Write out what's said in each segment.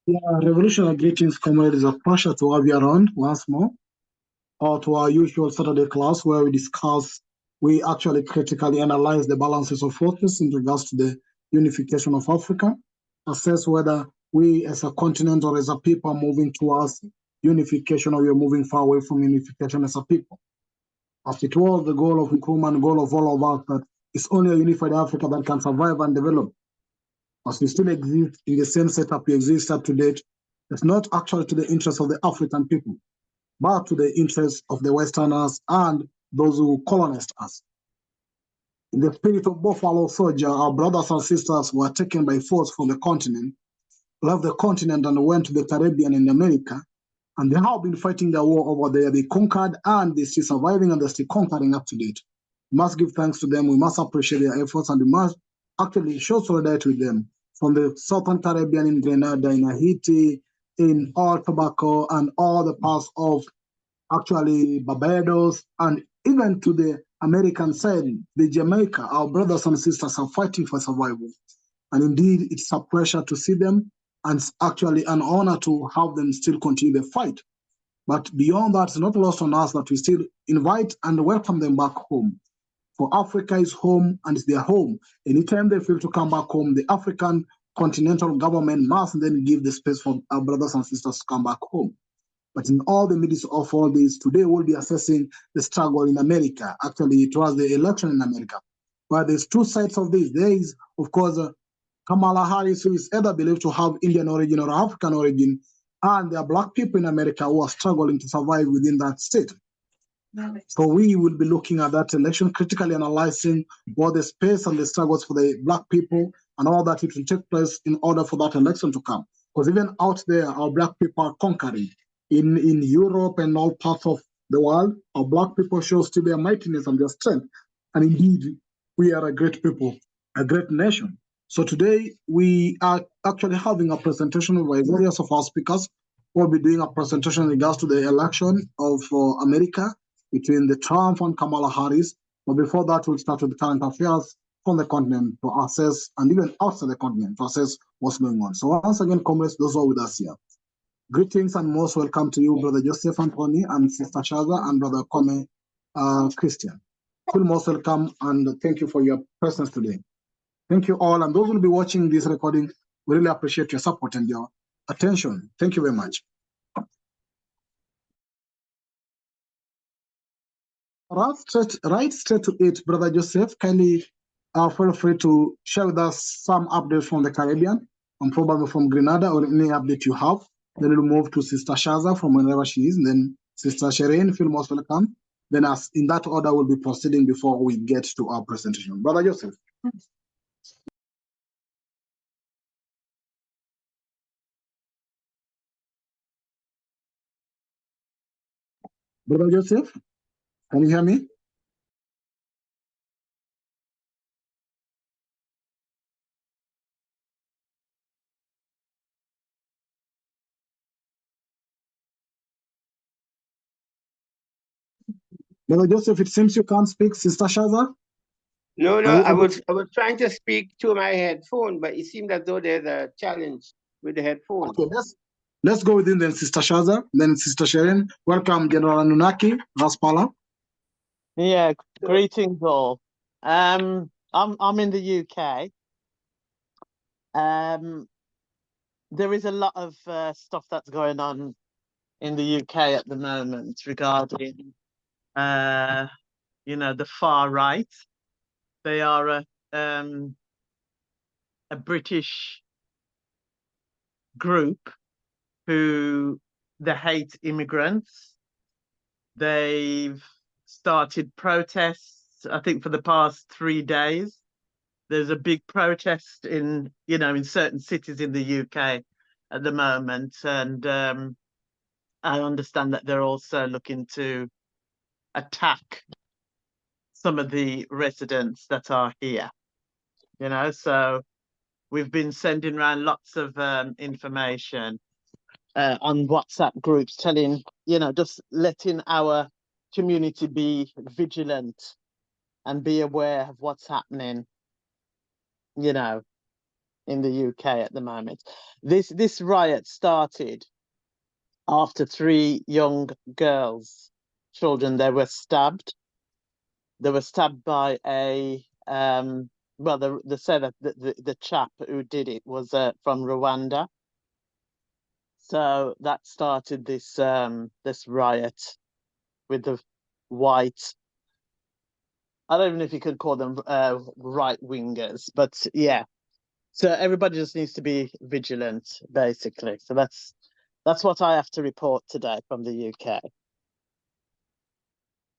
Yeah, revolutionary greetings, comrades. A pleasure to have you around once more, or to our usual Saturday class where we actually critically analyze the balances of forces in regards to the unification of Africa, assess whether we as a continent or as a people are moving towards unification or we're moving far away from unification as a people. As it was the goal of Nkrumah and goal of all of us that it's only a unified Africa that can survive and develop. As we still exist in the same setup we exist up to date, it's not actually to the interest of the African people, but to the interest of the Westerners and those who colonized us. In the spirit of Buffalo Soldier, our brothers and sisters were taken by force from the continent, left the continent and went to the Caribbean and America, and they have been fighting the war over there. They conquered and they're still surviving and they're still conquering up to date. We must give thanks to them. We must appreciate their efforts and we must actually show solidarity with them. From the Southern Caribbean in Grenada, in Haiti, in all Tobacco and all the parts of actually Barbados, and even to the American side, the Jamaica, our brothers and sisters are fighting for survival. And indeed, it's a pleasure to see them and it's actually an honor to have them still continue the fight. But beyond that, it's not lost on us that we still invite and welcome them back home. For Africa is home and it's their home. Anytime they feel to come back home, the African continental government must then give the space for our brothers and sisters to come back home. But in all the midst of all this, today we'll be assessing the struggle in America. Actually, it was the election in America. But there's two sides of this. There is, of course, Kamala Harris, who is either believed to have Indian origin or African origin, and there are Black people in America who are struggling to survive within that state. So we will be looking at that election, critically analyzing what the space and the struggles for the Black people and all that it will take place in order for that election to come. Because even out there, our Black people are conquering. In Europe and all parts of the world, our Black people show still their mightiness and their strength. And indeed, we are a great people, a great nation. So today, we are actually having a presentation by various of our speakers. We'll be doing a presentation in regards to the election of America between the Trump and Kamala Harris. But before that, we'll start with the current affairs from the continent to assess, and even outside the continent to assess what's going on. So once again, comrades, those who are with us here. Greetings and most welcome to you, Brother Joseph Anthony and Sister Shaza and Brother Kome Christian. Feel most welcome and thank you for your presence today. Thank you all, and those who will be watching this recording, we really appreciate your support and your attention. Thank you very much. Right straight to it, Brother Joseph. Kindly feel free to share with us some updates from the Caribbean and probably from Grenada or any update you have. Then we'll move to Sister Shaza from wherever she is, and then Sister Shireen, feel most welcome. Then as in that order, we'll be proceeding before we get to our presentation. Brother Joseph. Brother Joseph, can you hear me? Brother Joseph, it seems you can't speak. Sister Shaza? No, I was trying to speak to my headphone, but it seemed as though there's a challenge with the headphone. Okay, let's go within then Sister Shaza, then Sister Sharon. Welcome, General Anunaki, Raspala. Yeah, greetings all. I'm in the UK. There is a lot of stuff that's going on in the UK at the moment regarding the far right. They are a British group who they hate immigrants. They've started protests, I think, for the past 3 days. There's a big protest in certain cities in the UK at the moment, and I understand that they're also looking to attack some of the residents that are here. So we've been sending around lots of information on WhatsApp groups, telling, just letting our community be vigilant and be aware of what's happening, in the UK at the moment. This riot started after 3 young girls, children, they were stabbed. They were stabbed by a well, they said that the chap who did it was from Rwanda. So that started this this riot with the white. I don't even know if you could call them right wingers, but yeah. So everybody just needs to be vigilant, basically. So that's what I have to report today from the UK.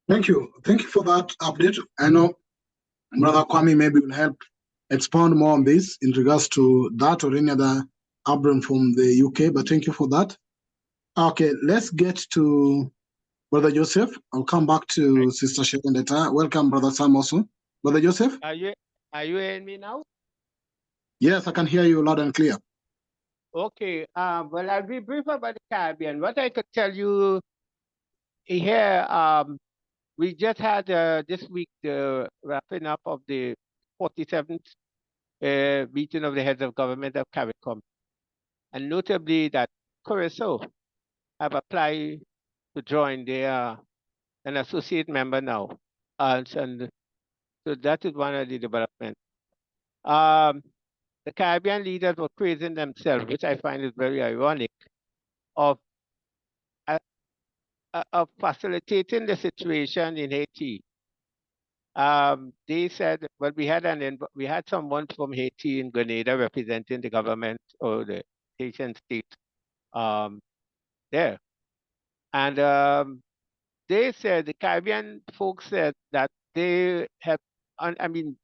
Thank you for that update. I know Brother Kwame maybe will help expound more on this in regards to that or any other update from the UK, but thank you for that. Okay, let's get to Brother Joseph. I'll come back to Sister Shekondeta. Welcome, Brother Sam also. Brother Joseph? Are you hearing me now? Yes, I can hear you loud and clear. Okay. Well, I'll be brief about the Caribbean. What I could tell you here, we just had this week the wrapping up of the 47th meeting of the heads of government of CARICOM, and notably that Curacao have applied to join. They are an associate member now, and so that is one of the developments. The Caribbean leaders were praising themselves, which I find is very ironic, of of facilitating the situation in Haiti. They said, well, we had someone from Haiti in Grenada representing the government or the Haitian state there, and they said, the Caribbean folks said that they have, I mean,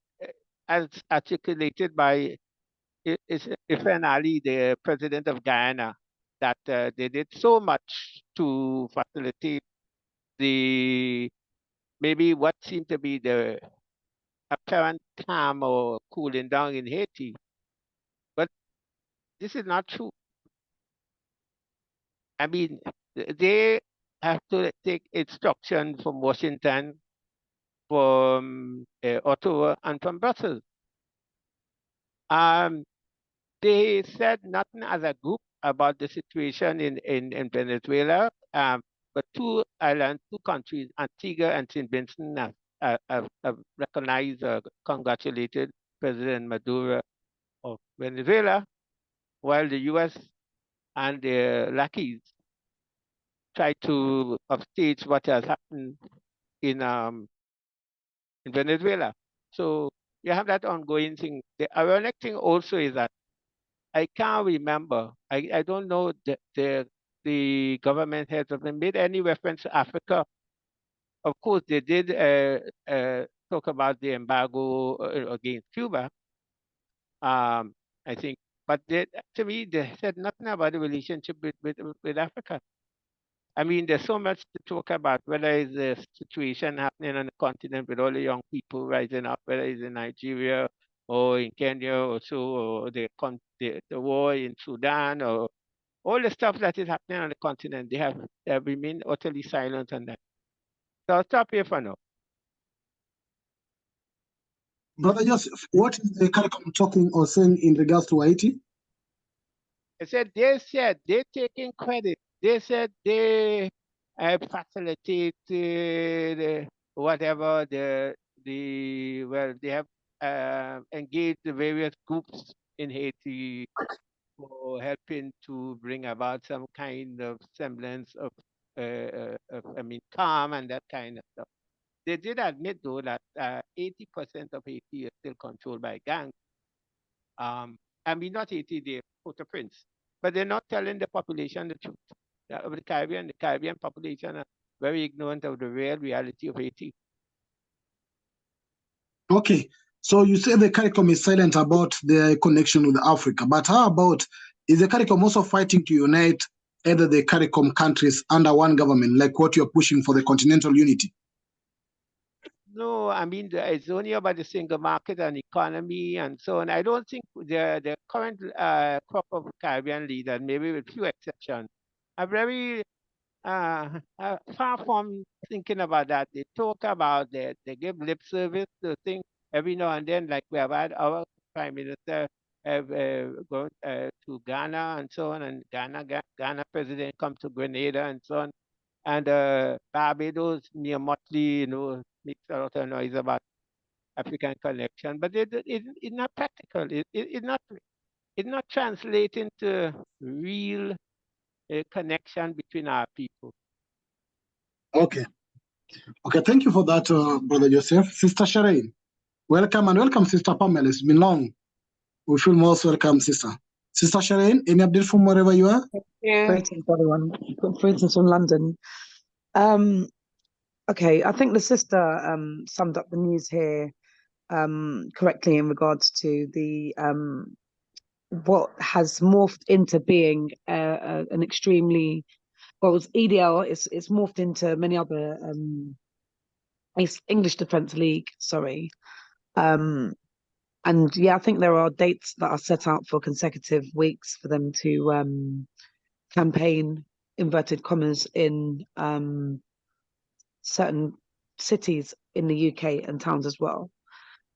as articulated by Ifan Ali, the president of Guyana, that they did so much to facilitate the maybe what seemed to be the apparent calm or cooling down in Haiti. But this is not true. I mean, they have to take instruction from Washington, from Ottawa, and from Brussels. They said nothing as a group about the situation in Venezuela, but two islands, two countries, Antigua and St. Vincent, have recognized, congratulated President Maduro of Venezuela, while the U.S. and the lackeys try to upstage what has happened in Venezuela. So you have that ongoing thing. The ironic thing also is that I can't remember. I don't know the government has made any reference to Africa. Of course, they did talk about the embargo against Cuba. I think, but to me, they said nothing about the relationship with Africa. I mean, there's so much to talk about, whether it's the situation happening on the continent with all the young people rising up, whether it's in Nigeria or in Kenya or so, or the war in Sudan, or all the stuff that is happening on the continent. They have remained utterly silent on that. So I'll stop here for now. Brother Joseph, what is the CARICOM talking or saying in regards to Haiti? I said they're taking credit. They said they facilitated whatever well, they have engaged the various groups in Haiti for helping to bring about some kind of semblance of calm and that kind of stuff. They did admit though that 80% of Haiti is still controlled by gangs. Not Haiti, they're Port-au-Prince, but they're not telling the population the truth. Of the Caribbean population are very ignorant of the real reality of Haiti. Okay, so you say the CARICOM is silent about their connection with Africa, but how about, is the CARICOM also fighting to unite either the CARICOM countries under one government, like what you're pushing for the continental unity? No, it's only about the single market and economy and so on. I don't think the current crop of Caribbean leaders, maybe with few exceptions, are very far from thinking about that. They talk about they give lip service to things every now and then, like we have had our Prime Minister going to Ghana and so on, and Ghana president come to Grenada and so on, and Barbados near Motley, makes a lot of noise about African connection, but it's not practical. It's not translating to real connection between our people. Okay. Okay, thank you for that, Brother Joseph. Sister Shireen, welcome, and welcome, Sister Pamela. It's been long. We feel most welcome, Sister. Sister Shireen, any update from wherever you are? Yeah. Greetings, everyone. Greetings from London. Okay, I think the sister summed up the news here correctly in regards to the what has morphed into being an extremely well, it's EDL. It's morphed into many other. It's English Defence League. Sorry. And yeah, I think there are dates that are set out for consecutive weeks for them to campaign, inverted commas, in certain cities in the UK and towns as well.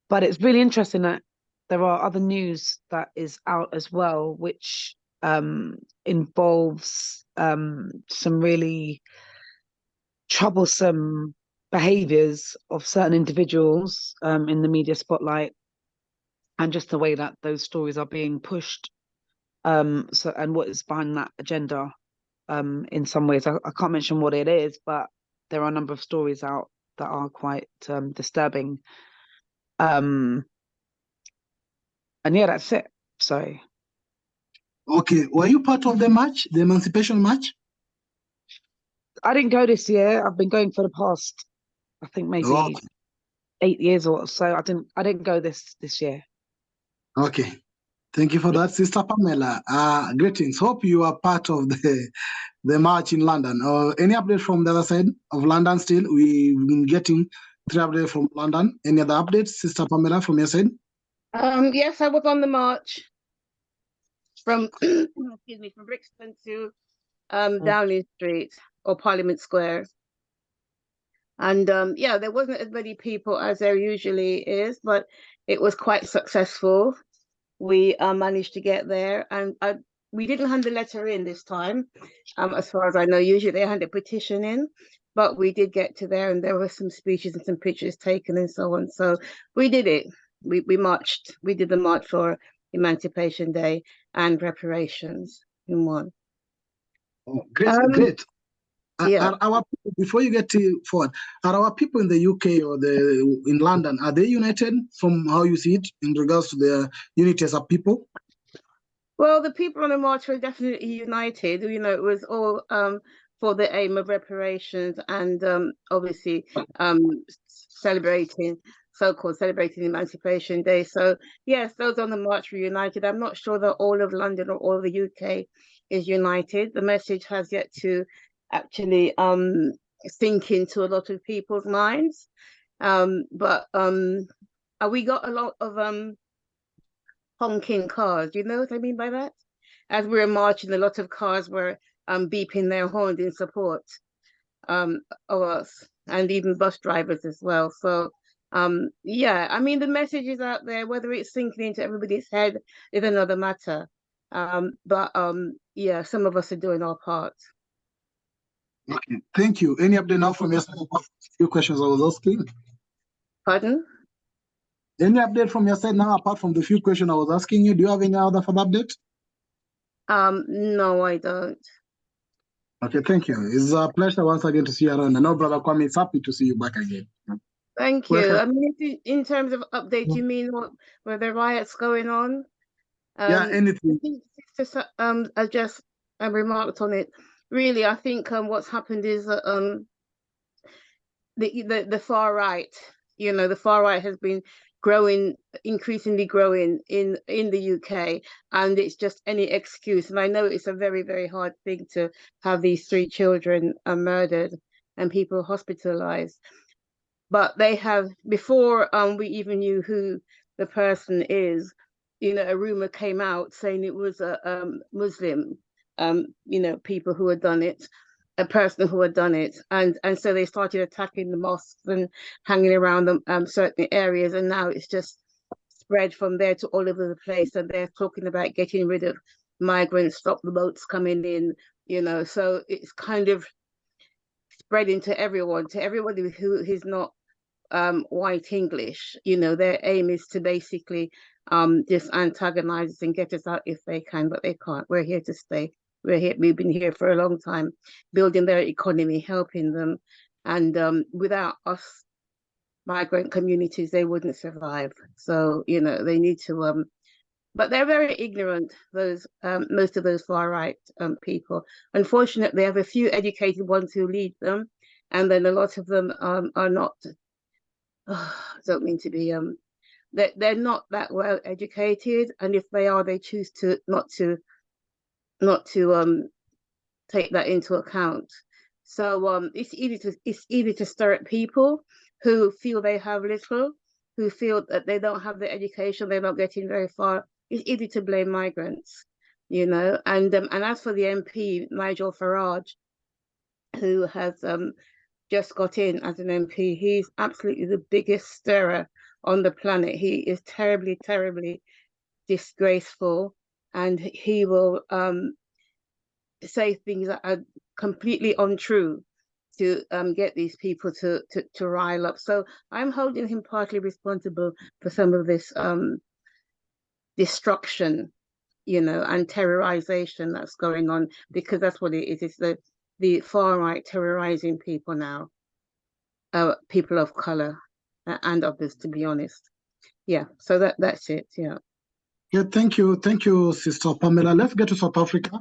But it's really interesting that there are other news that is out as well, which involves some really troublesome behaviors of certain individuals in the media spotlight, and just the way that those stories are being pushed. So, and what is behind that agenda in some ways. I can't mention what it is, but there are a number of stories out that are quite disturbing. And yeah, that's it. Sorry. Okay, were you part of the march, the Emancipation March? I didn't go this year. I've been going for the past, I think maybe Okay. 8 years or so. I didn't go this year. Okay. Thank you for that, Sister Pamela. Greetings. Hope you are part of the march in London. Any update from the other side of London still? We've been getting 3 updates from London. Any other updates, Sister Pamela, from your side? Yes, I was on the march from excuse me, from Brixton to Downing Street or Parliament Square. And yeah, there wasn't as many people as there usually is, but it was quite successful. We managed to get there, and we didn't hand the letter in this time, as far as I know. Usually they hand a petition in, but we did get to there, and there were some speeches and some pictures taken and so on. So we did it. We marched. We did the march for Emancipation Day and reparations in one. Oh, great, great. Yeah. Are our people, before you get forward, are our people in the UK or in London, are they united from how you see it in regards to their unity as a people? Well, the people on the march were definitely united. You know, it was all for the aim of reparations and obviously celebrating Emancipation Day. So yes, those on the march were united. I'm not sure that all of London or all of the UK is united. The message has yet to actually sink into a lot of people's minds. But we got a lot of honking cars. Do you know what I mean by that? As we were marching, a lot of cars were beeping their horns in support of us, and even bus drivers as well. So yeah, I mean, the message is out there. Whether it's sinking into everybody's head is another matter. But yeah, some of us are doing our part. Okay, thank you. Any update now from your side? A few questions I was asking. Pardon? Any update from your side now, apart from the few questions I was asking you? Do you have any other further update? No, I don't. Okay, thank you. It's a pleasure once again to see you around. I know, Brother Kwame, it's happy to see you back again. Thank you. Welcome. I mean, in terms of update, you mean were there riots going on? Yeah, anything. I think Sister I just remarked on it. Really, I think what's happened is that the far right, the far right has been increasingly growing in the UK, and it's just any excuse. And I know it's a very, very hard thing to have these 3 children murdered and people hospitalized. But they have, before we even knew who the person is, a rumor came out saying it was a Muslim, people who had done it, a person who had done it, and so they started attacking the mosques and hanging around them certain areas, and now it's just spread from there to all over the place, and they're talking about getting rid of migrants, stop the boats coming in, you know. So it's kind of spreading to everybody who is not white English. You know, their aim is to basically just antagonize us and get us out if they can, but they can't. We're here to stay. We've been here for a long time, building their economy, helping them, and without us migrant communities, they wouldn't survive. So, you know, they need to but they're very ignorant, those most of those far right people. Unfortunately, they have a few educated ones who lead them, and then a lot of them are not. I don't mean to be they're not that well educated, and if they are, they choose to not to take that into account. So it's easy to stir up people who feel they have little, who feel that they don't have the education, they're not getting very far. It's easy to blame migrants, you know. And as for the MP Nigel Farage, who has just got in as an MP, he's absolutely the biggest stirrer on the planet. He is terribly, terribly disgraceful, and he will say things that are completely untrue to get these people to rile up. So I'm holding him partly responsible for some of this destruction, you know, and terrorization that's going on, because that's what it is. It's the far right terrorizing people now, people of color and others, to be honest. Yeah, so that's it. Yeah. Yeah, thank you, Sister Pamela. Let's get to South Africa.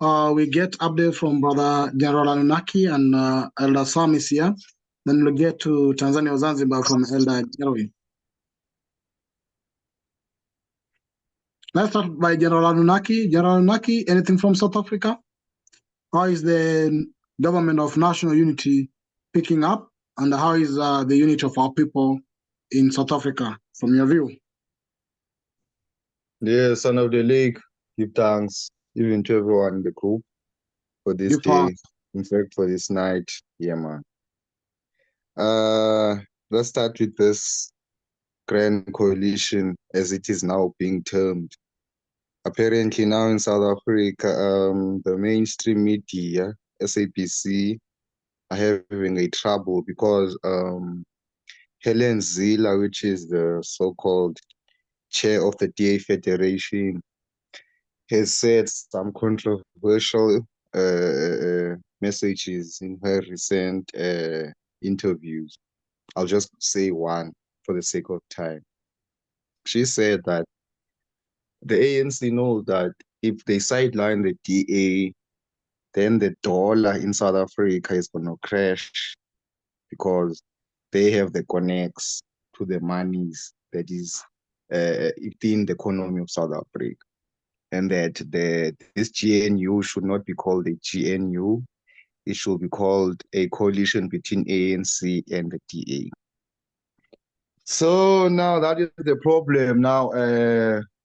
We get update from Brother General Anunaki and Elder Sam is here. Then we'll get to Tanzania or Zanzibar from Elder Jerry. Let's start by General Anunaki. General Anunaki, anything from South Africa? How is the government of national unity picking up? And how is the unity of our people in South Africa, from your view? Yeah, son of the league, give thanks even to everyone in the group for this day. In fact, for this night. Yeah, man. Let's start with this grand coalition, as it is now being termed. Apparently now in South Africa, the mainstream media, SABC, are having a trouble because Helen Zille, which is the so-called chair of the DA Federation, has said some controversial messages in her recent interviews. I'll just say one for the sake of time. She said that the ANC knows that if they sideline the DA, then the dollar in South Africa is going to crash because they have the connects to the monies that is within the economy of South Africa. And that this GNU should not be called a GNU. It should be called a coalition between ANC and the DA. So now that is the problem. Now,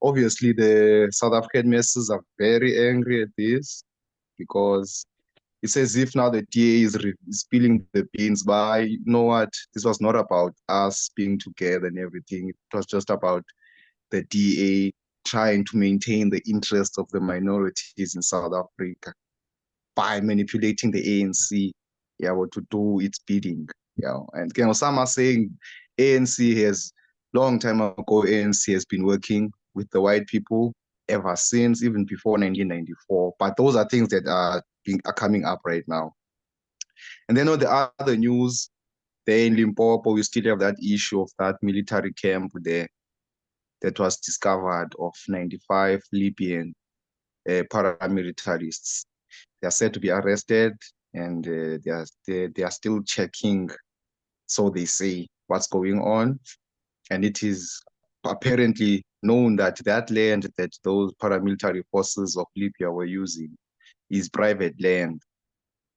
obviously, the South African masses are very angry at this because it's as if now the DA is spilling the beans by, you know what, this was not about us being together and everything. It was just about the DA trying to maintain the interests of the minorities in South Africa by manipulating the ANC, to do its bidding. And some are saying ANC has, long time ago, ANC has been working with the white people ever since, even before 1994. But those are things that are coming up right now. And then on the other news, there in Limpopo, we still have that issue of that military camp there that was discovered of 95 Libyan paramilitarists. They are said to be arrested, and they are still checking, so they say, what's going on. And it is apparently known that that land that those paramilitary forces of Libya were using is private land.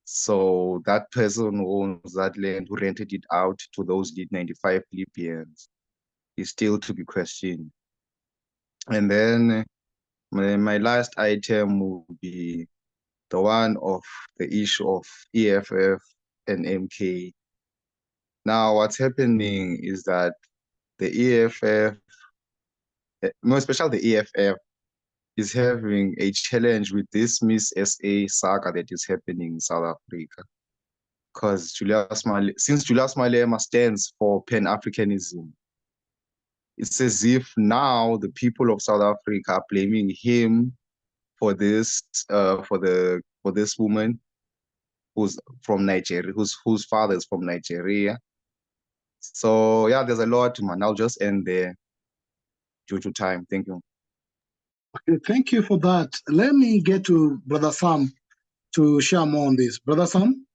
So that person who owns that land, who rented it out to those 95 Libyans, is still to be questioned. And then my last item will be the one of the issue of EFF and MK. Now, what's happening is that the EFF more especially the EFF, is having a challenge with this Miss SA saga that is happening in South Africa. Because since Julius Malema stands for Pan-Africanism, it's as if now the people of South Africa are blaming him for this, for this woman who's from Nigeria, whose father is from Nigeria. So yeah, there's a lot, man. I'll just end there due to time. Thank you. Okay, thank you for that. Let me get to Brother Sam to share more on this. Brother Sam?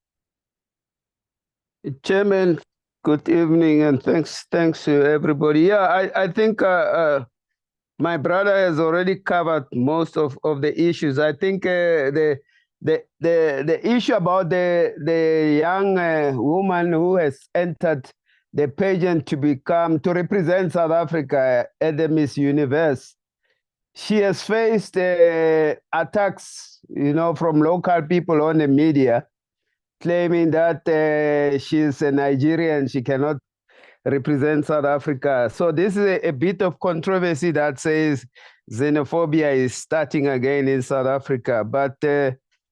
Chairman, good evening and thanks to everybody. Yeah, I think my brother has already covered most of the issues. I think the issue about the young woman who has entered the pageant to represent South Africa at the Miss Universe, she has faced attacks, from local people on the media, claiming that she's a Nigerian, she cannot represent South Africa. So this is a bit of controversy that says xenophobia is starting again in South Africa. But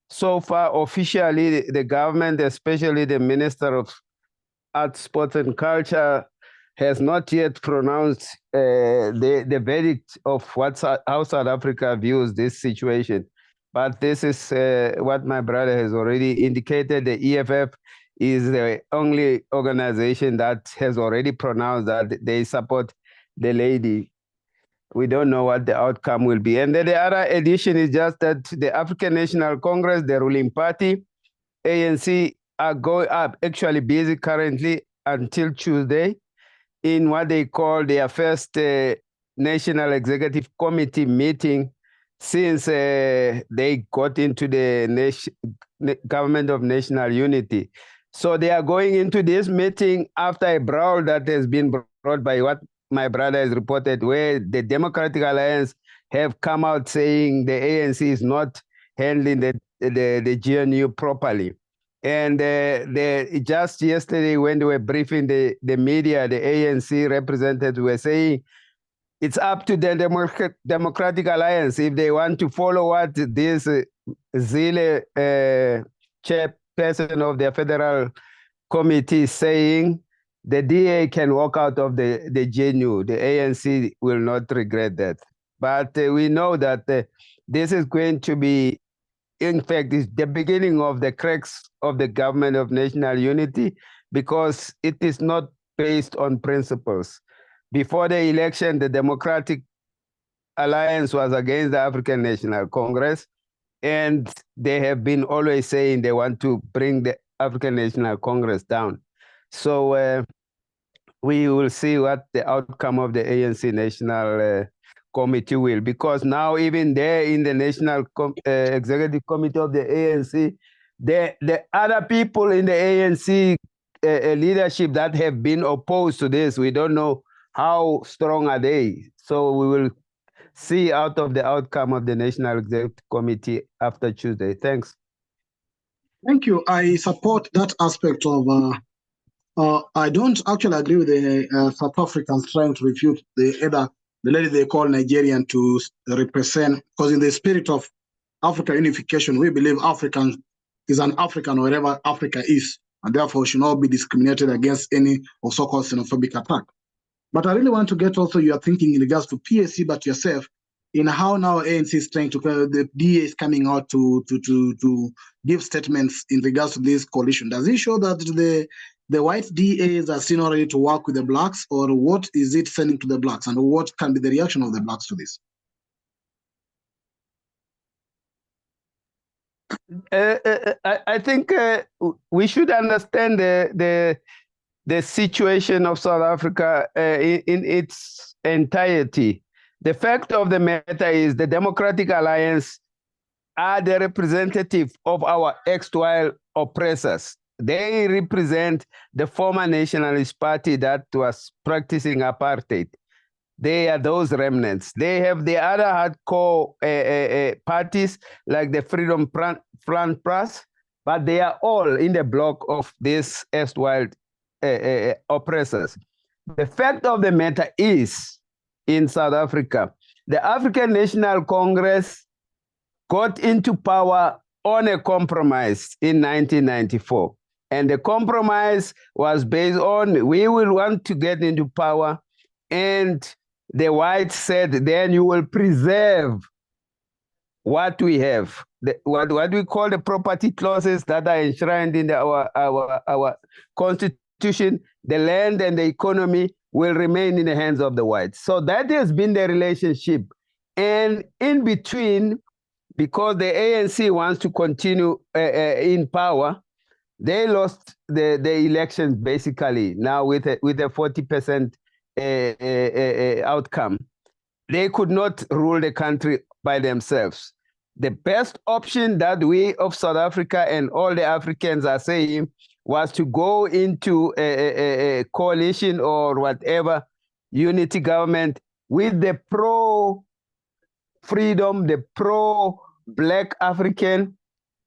so far, officially, the government, especially the Minister of Arts, Sports and Culture, has not yet pronounced the verdict of how South Africa views this situation. But this is what my brother has already indicated. The EFF is the only organization that has already pronounced that they support the lady. We don't know what the outcome will be. And then the other addition is just that the African National Congress, the ruling party, ANC, are actually busy currently until Tuesday in what they call their first National Executive Committee meeting since they got into the Government of National Unity. So they are going into this meeting after a brawl that has been brought by what my brother has reported, where the Democratic Alliance have come out saying the ANC is not handling the GNU properly. And just yesterday, when they were briefing the media, the ANC representatives were saying it's up to the Democratic Alliance if they want to follow what this Zille chairperson of the Federal Committee is saying. The DA can walk out of the GNU. The ANC will not regret that. But we know that this is going to be, in fact, is the beginning of the cracks of the Government of National Unity, because it is not based on principles. Before the election, the Democratic Alliance was against the African National Congress, and they have been always saying they want to bring the African National Congress down. So we will see what the outcome of the ANC National Committee will, because now even there in the National Executive Committee of the ANC, the other people in the ANC leadership that have been opposed to this, we don't know how strong are they. So we will see out of the outcome of the National Executive Committee after Tuesday. Thanks. Thank you. I support that aspect of I don't actually agree with the South Africans trying to refute the lady they call Nigerian to represent, because in the spirit of Africa unification, we believe African is an African wherever Africa is, and therefore should not be discriminated against any of so-called xenophobic attack. But I really want to get also your thinking in regards to PAC, but yourself, in how now ANC is trying to, the DA is coming out to give statements in regards to this coalition. Does it show that the white DAs are still not ready to work with the blacks, or what is it sending to the blacks, and what can be the reaction of the blacks to this? I think we should understand the situation of South Africa in its entirety. The fact of the matter is the Democratic Alliance are the representative of our erstwhile oppressors. They represent the former Nationalist Party that was practicing apartheid. They are those remnants. They have the other hardcore parties like the Freedom Front Plus, but they are all in the block of these erstwhile oppressors. The fact of the matter is in South Africa. The African National Congress got into power on a compromise in 1994. And the compromise was based on, we will want to get into power, and the whites said, then you will preserve what we have, what we call the property clauses that are enshrined in our constitution. The land and the economy will remain in the hands of the whites. So that has been the relationship. And in between, because the ANC wants to continue in power, they lost the elections basically now with a 40% outcome. They could not rule the country by themselves. The best option that we of South Africa and all the Africans are saying was to go into a coalition or whatever, unity government with the pro-freedom, the pro-Black African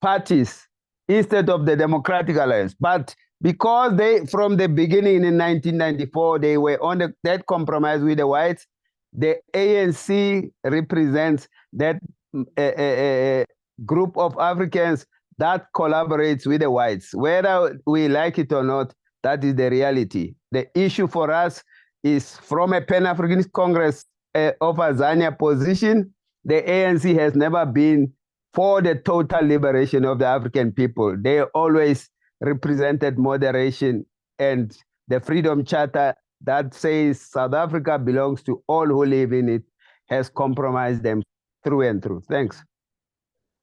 parties instead of the Democratic Alliance. But because they, from the beginning in 1994, they were on that compromise with the whites, the ANC represents that group of Africans that collaborates with the whites. Whether we like it or not, that is the reality. The issue for us is, from a Pan-Africanist Congress of Azania position, the ANC has never been for the total liberation of the African people. They always represented moderation, and the Freedom Charter that says South Africa belongs to all who live in it has compromised them through and through. Thanks.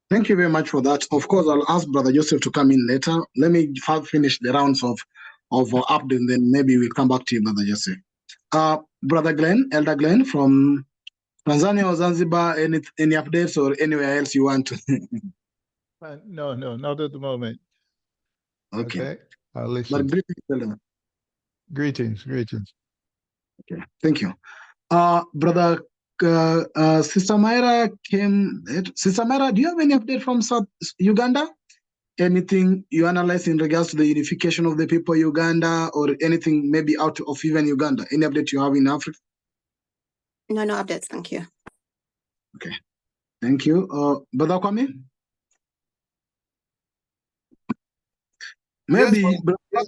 Thank you very much for that. Of course, I'll ask Brother Joseph to come in later. Let me finish the rounds of update, then maybe we'll come back to you, Brother Joseph. Brother Glenn, Elder Glenn from Tanzania or Zanzibar, any updates or anywhere else you want to? No, not at the moment. Okay. I'll listen. But greetings. Okay, thank you. Brother, Sister Myra came. Sister Myra, do you have any update from Uganda? Anything you analyze in regards to the unification of the people of Uganda, or anything maybe out of even Uganda? Any update you have in Africa? No updates, thank you. Okay, thank you. Brother Kwame? Maybe yes,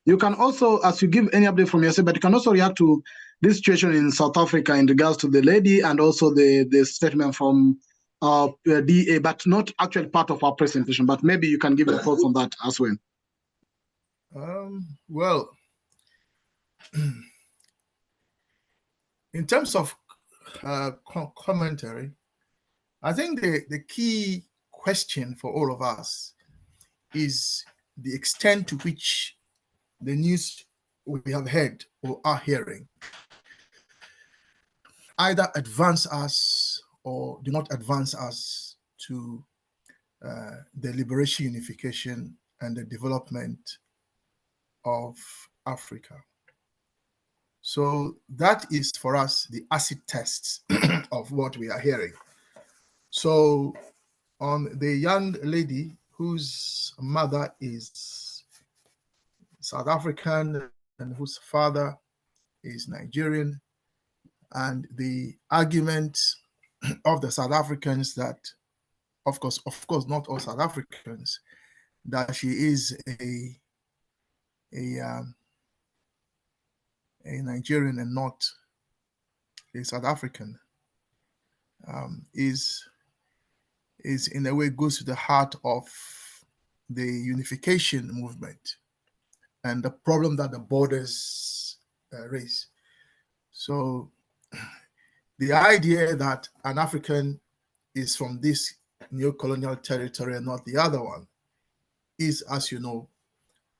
you can also, as you give any update from yourself, but you can also react to this situation in South Africa in regards to the lady and also the statement from DA, but not actually part of our presentation, but maybe you can give your thoughts on that as well. Well, in terms of commentary, I think the key question for all of us is the extent to which the news we have heard or are hearing either advance us or do not advance us to the liberation, unification, and the development of Africa. So that is for us the acid test of what we are hearing. So on the young lady whose mother is South African and whose father is Nigerian, and the argument of the South Africans that, of course, not all South Africans, that she is a Nigerian and not a South African, is in a way goes to the heart of the unification movement and the problem that the borders raise. So the idea that an African is from this neo-colonial territory and not the other one is, as you know,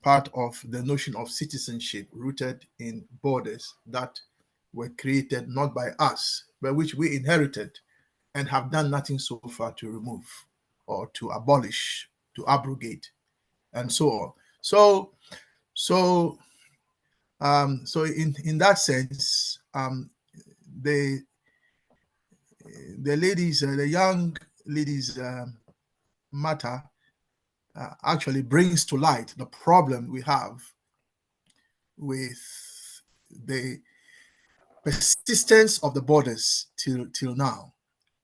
part of the notion of citizenship rooted in borders that were created not by us, but which we inherited and have done nothing so far to remove or to abolish, to abrogate, and so on. So in that sense, the ladies, the young ladies' matter actually brings to light the problem we have with the persistence of the borders till now,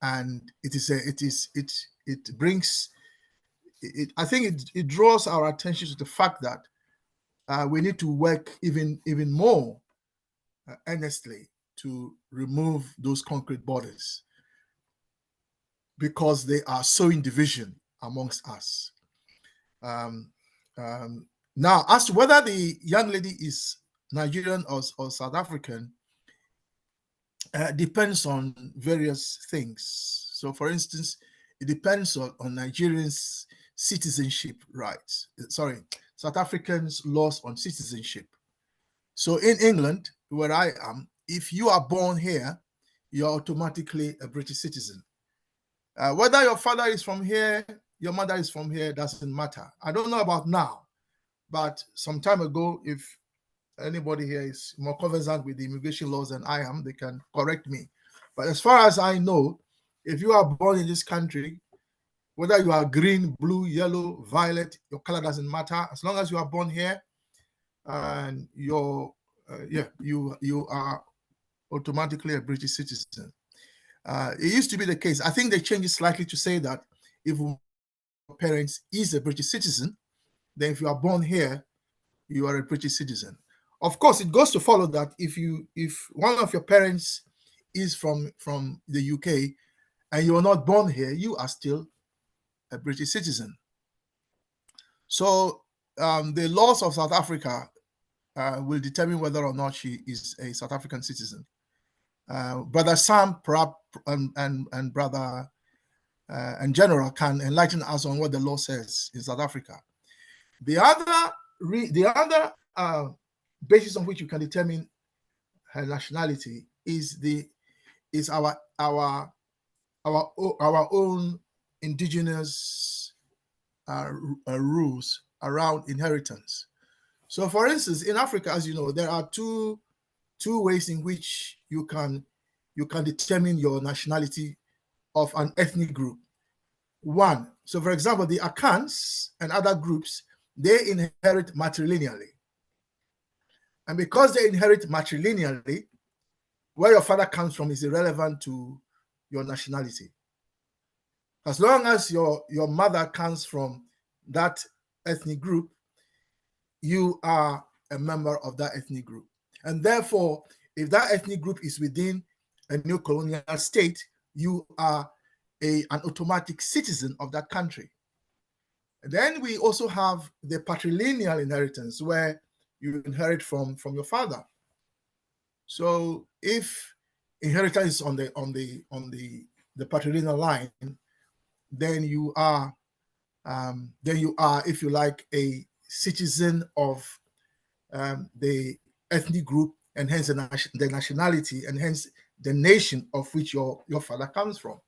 and I think it draws our attention to the fact that we need to work even more earnestly to remove those concrete borders, because they are sowing division amongst us. Now, as to whether the young lady is Nigerian or South African, depends on various things. So, for instance, it depends on Nigerians' citizenship rights. Sorry, South Africans' laws on citizenship. So, in England, where I am, if you are born here, you're automatically a British citizen. Whether your father is from here, your mother is from here, doesn't matter. I don't know about now, but some time ago, if anybody here is more conversant with the immigration laws than I am, they can correct me. But as far as I know, if you are born in this country, whether you are green, blue, yellow, violet, your color doesn't matter. As long as you are born here, and you are automatically a British citizen. It used to be the case. I think they changed it slightly to say that if your parents is a British citizen, then if you are born here, you are a British citizen. Of course, it goes to follow that if one of your parents is from the UK and you are not born here, you are still a British citizen. So the laws of South Africa will determine whether or not she is a South African citizen. Brother Sam, perhaps, and Brother and General can enlighten us on what the law says in South Africa. The other basis on which you can determine her nationality is our own indigenous rules around inheritance. So, for instance, in Africa, as you know, there are two ways in which you can determine your nationality of an ethnic group. One, so for example, the Akans and other groups, they inherit matrilineally. And because they inherit matrilineally, where your father comes from is irrelevant to your nationality. As long as your mother comes from that ethnic group, you are a member of that ethnic group. And therefore, if that ethnic group is within a new colonial state, you are an automatic citizen of that country. And then we also have the patrilineal inheritance, where you inherit from your father. So if inheritance is on the patrilineal line, then you are, if you like, a citizen of the ethnic group, and hence the nationality, and hence the nation of which your father comes from.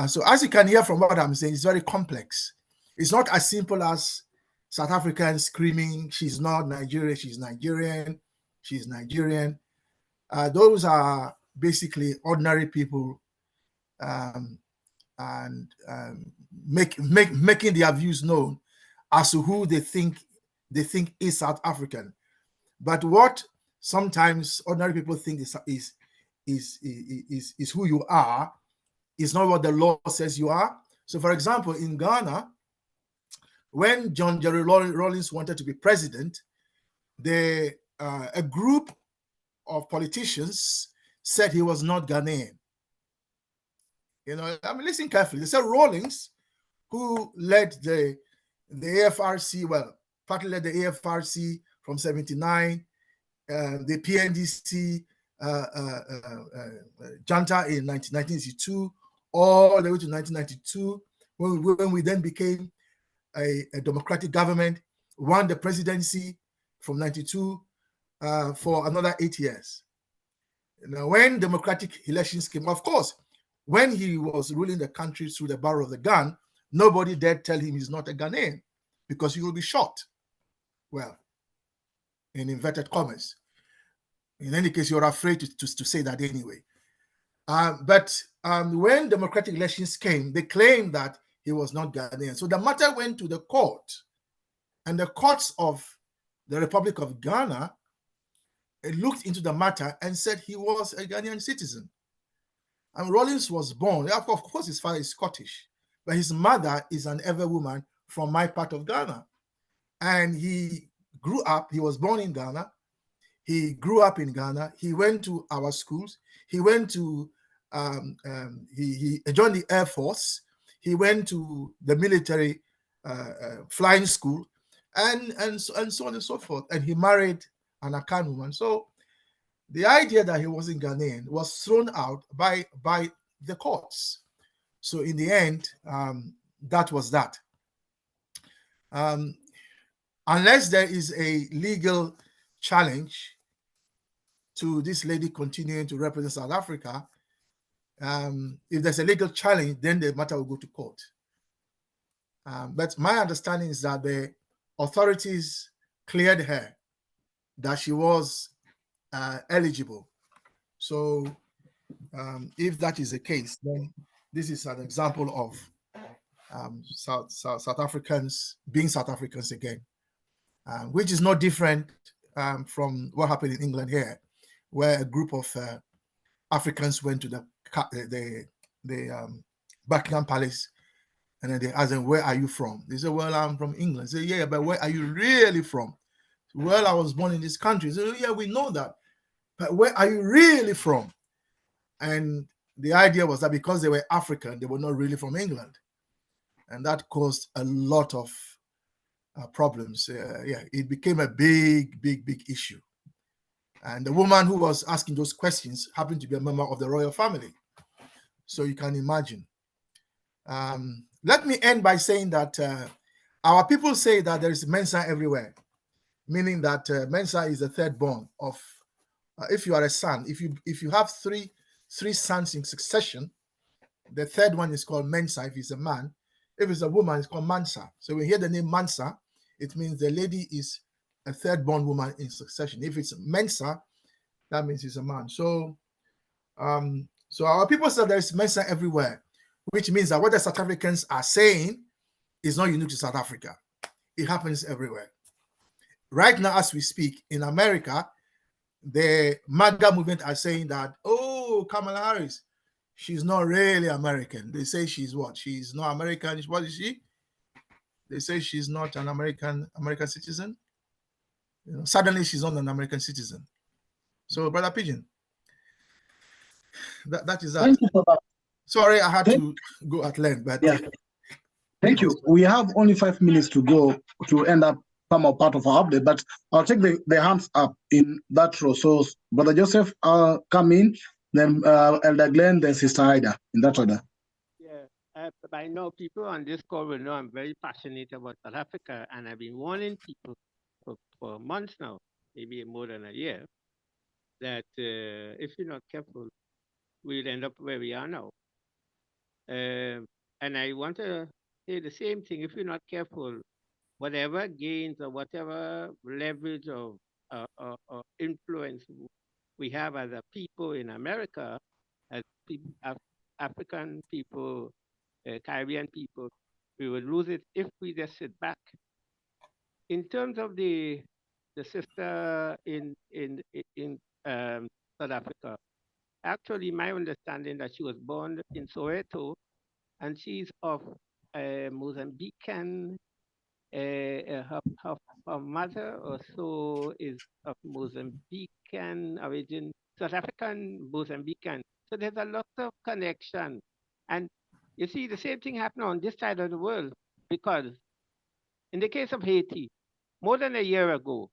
So as you can hear from what I'm saying, it's very complex. It's not as simple as South Africans screaming, she's not Nigerian, she's Nigerian, she's Nigerian. Those are basically ordinary people making their views known as to who they think is South African. But what sometimes ordinary people think is who you are is not what the law says you are. So, for example, in Ghana, when John Jerry Rawlings wanted to be president, a group of politicians said he was not Ghanaian. I mean, listen carefully. They said Rawlings, who led the AFRC, well, partly led the AFRC from 79, the PNDC junta in 1982, all the way to 1992, when we then became a democratic government, won the presidency from 92 for another 8 years. Now, when democratic elections came, of course, when he was ruling the country through the barrel of the gun, nobody dared tell him he's not a Ghanaian, because he will be shot. Well, in inverted commas. In any case, you're afraid to say that anyway. But when democratic elections came, they claimed that he was not Ghanaian. So the matter went to the court, and the courts of the Republic of Ghana looked into the matter and said he was a Ghanaian citizen. And Rollins was born, of course, his father is Scottish, but his mother is an Ewe woman from my part of Ghana. And he grew up, he was born in Ghana. He grew up in Ghana. He went to our schools. He went to, he joined the Air Force. He went to the military flying school and so on and so forth. And he married an Akan woman. So the idea that he wasn't Ghanaian was thrown out by the courts. So in the end, that was that. Unless there is a legal challenge to this lady continuing to represent South Africa, if there's a legal challenge, then the matter will go to court. But my understanding is that the authorities cleared her, that she was eligible. So if that is the case, then this is an example of South Africans being South Africans again, which is not different from what happened in England here, where a group of Africans went to the Buckingham Palace, and then they asked them, "Where are you from?" They said, "Well, I'm from England." They said, "Yeah, but where are you really from?" "Well, I was born in this country." They said, "Yeah, we know that, but where are you really from?" And the idea was that because they were African, they were not really from England, and that caused a lot of problems. Yeah, it became a big issue. And the woman who was asking those questions happened to be a member of the royal family. So you can imagine. Let me end by saying that our people say that there is Mensa everywhere, meaning that Mensa is the third born of, if you are a son, if you have three sons in succession, the third one is called Mensa if he's a man. If it's a woman, it's called Mansa. So we hear the name Mansa, it means the lady is a third born woman in succession. If it's Mensa, that means he's a man. So so our people say there is Mensa everywhere, which means that what the South Africans are saying is not unique to South Africa. It happens everywhere. Right now, as we speak, in America, the MAGA movement are saying that, oh, Kamala Harris, she's not really American. They say she's what? She's not American. What is she? They say she's not an American citizen. You know, suddenly she's not an American citizen. So, Brother Pigeon, that is that. Thank you for that. Sorry, I had to go at length, but yeah. Thank you. We have only 5 minutes to go to end up some of part of our update, but I'll take the hands up in that row. So, Brother Joseph, come in, then Elder Glenn, then Sister Ida, in that order. Yeah, by now people on this call will know I'm very passionate about South Africa, and I've been warning people for months now, maybe more than a year, that if you're not careful, we'll end up where we are now. And I want to say the same thing. If you're not careful, whatever gains or whatever leverage of influence we have as a people in America, as African people, Caribbean people, we will lose it if we just sit back. In terms of the sister in South Africa, actually, my understanding that she was born in Soweto, and she's of Mozambican. Her mother also is of Mozambican origin, South African Mozambican. So there's a lot of connection. And you see, the same thing happened on this side of the world, because in the case of Haiti, more than a year ago,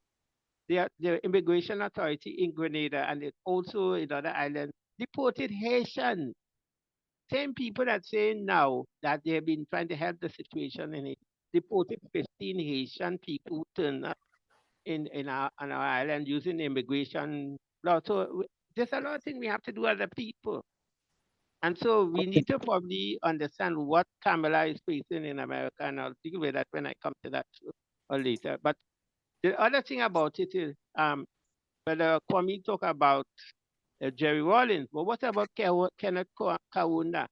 the immigration authority in Grenada and also in other islands deported Haitians. Same people that say now that they have been trying to help the situation in it, deported 15 Haitian people who turned up on our island using immigration law. So there's a lot of things we have to do as a people. And so we need to probably understand what Kamala is facing in America, and I'll deal with that when I come to that or later. But the other thing about it is, whether Kwame talk about Jerry Rawlings, but what about Kenneth Kaunda?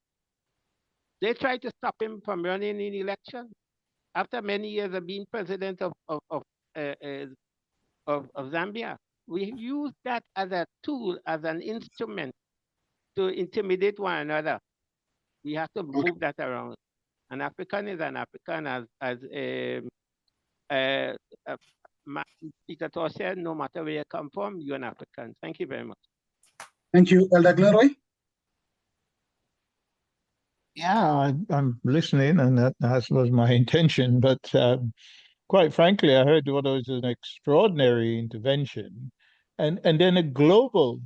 They tried to stop him from running in election after many years of being president of Zambia. we use that as a tool, as an instrument to intimidate one another. We have to move that around. An African is an African, as uh, Peter Tosh said, no matter where you come from, you're an African. Thank you very much. Thank you, Elder Glenroy. Yeah, I'm listening, and that was my intention. But quite frankly, I heard what was an extraordinary intervention, and then a global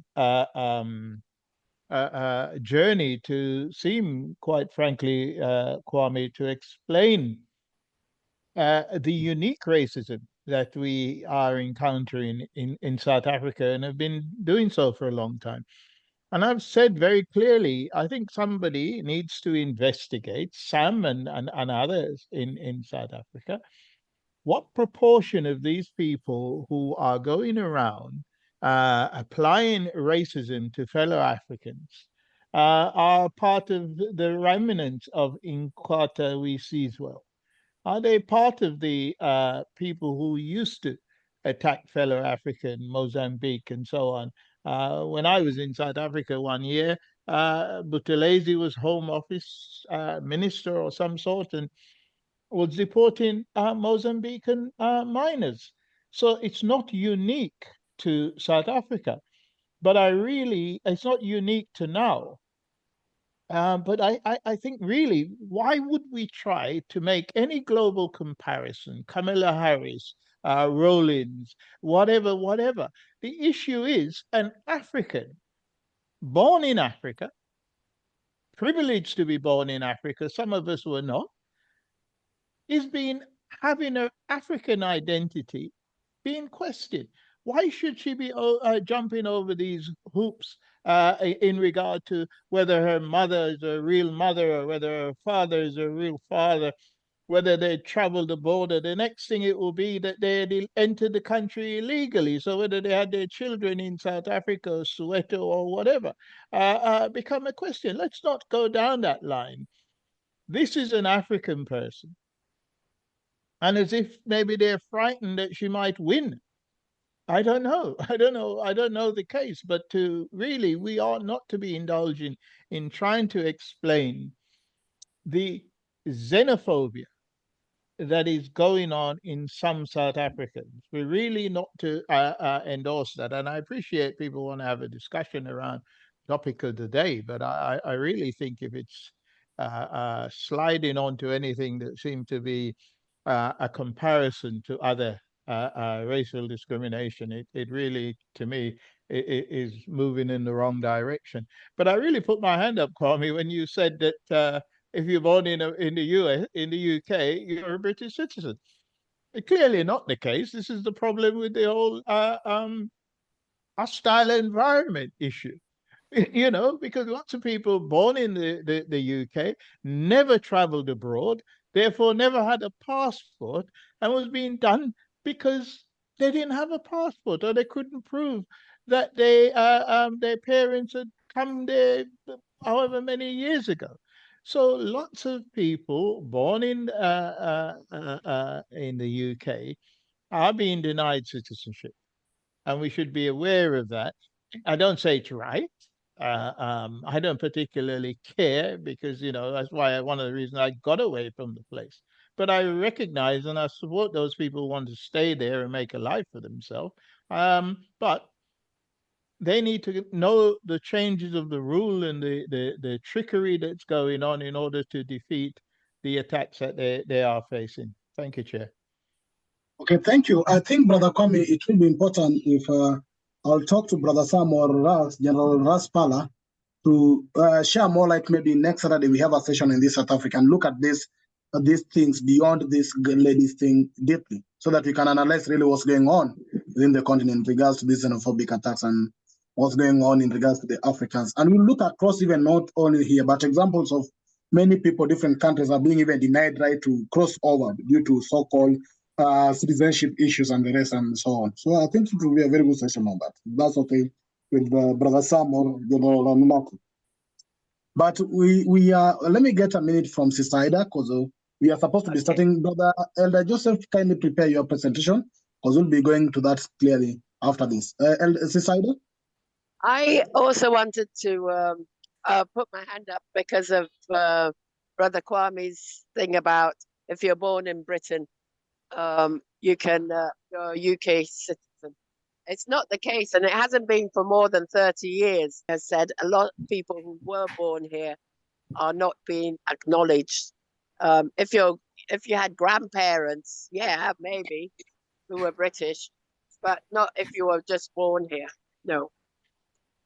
journey to seem, quite frankly, Kwame, to explain the unique racism that we are encountering in South Africa and have been doing so for a long time. And I've said very clearly, I think somebody needs to investigate, Sam and others in South Africa, what proportion of these people who are going around applying racism to fellow Africans are part of the remnants of Inkatha Wisizwe. Are they part of the people who used to attack fellow African, Mozambique, and so on? When I was in South Africa one year, Buthelezi was Home Office minister or some sort, and was deporting Mozambican miners. So it's not unique to South Africa, but it's not unique to now. But I think really, why would we try to make any global comparison? Kamala Harris, Rollins, whatever. The issue is an African born in Africa, privileged to be born in Africa, some of us were not, is having an African identity being questioned. Why should she be jumping over these hoops in regard to whether her mother is a real mother or whether her father is a real father, whether they traveled the border? The next thing it will be that they had entered the country illegally. So whether they had their children in South Africa or Soweto or whatever become a question. Let's not go down that line. This is an African person. And as if maybe they're frightened that she might win. I don't know. I don't know the case, but we are not to be indulging in trying to explain the xenophobia that is going on in some South Africans. We're really not to endorse that. And I appreciate people want to have a discussion around the topic of the day, but I really think if it's sliding onto anything that seemed to be a comparison to other racial discrimination, it really, to me, it is moving in the wrong direction. But I really put my hand up, Kwame, when you said that if you're born in the US, in the UK, you're a British citizen. Clearly not the case. This is the problem with the whole hostile environment issue. You know, because lots of people born in the UK never traveled abroad, therefore never had a passport, and was being done because they didn't have a passport or they couldn't prove that their parents had come there however many years ago. So lots of people born in the UK are being denied citizenship, and we should be aware of that. I don't say it's right. I don't particularly care because, you know, that's why one of the reasons I got away from the place. But I recognize and I support those people who want to stay there and make a life for themselves. But they need to know the changes of the rule and the trickery that's going on in order to defeat the attacks that they are facing. Thank you, Chair. Okay, thank you. I think, Brother Kwame, it will be important if I'll talk to Brother Sam or General Raspala, to share more, like maybe next Saturday we have a session in this South Africa and look at these things beyond this ladies thing deeply, so that we can analyze really what's going on within the continent in regards to these xenophobic attacks and what's going on in regards to the Africans. And we look across, even not only here, but examples of many people, different countries are being even denied right to cross over due to so-called citizenship issues and the rest and so on. So I think it will be a very good session on that. That's okay with Brother Sam or General Anumako. But we are, let me get a minute from Sister Ida, because we are supposed to be starting. Brother Elder Joseph, kindly prepare your presentation, because we'll be going to that clearly after this. Sisaida? I also wanted to put my hand up because of Brother Kwame's thing about if you're born in Britain, you're a UK citizen. It's not the case, and it hasn't been for more than 30 years. As said, a lot of people who were born here are not being acknowledged. If you had grandparents, yeah, maybe, who were British, but not if you were just born here. No.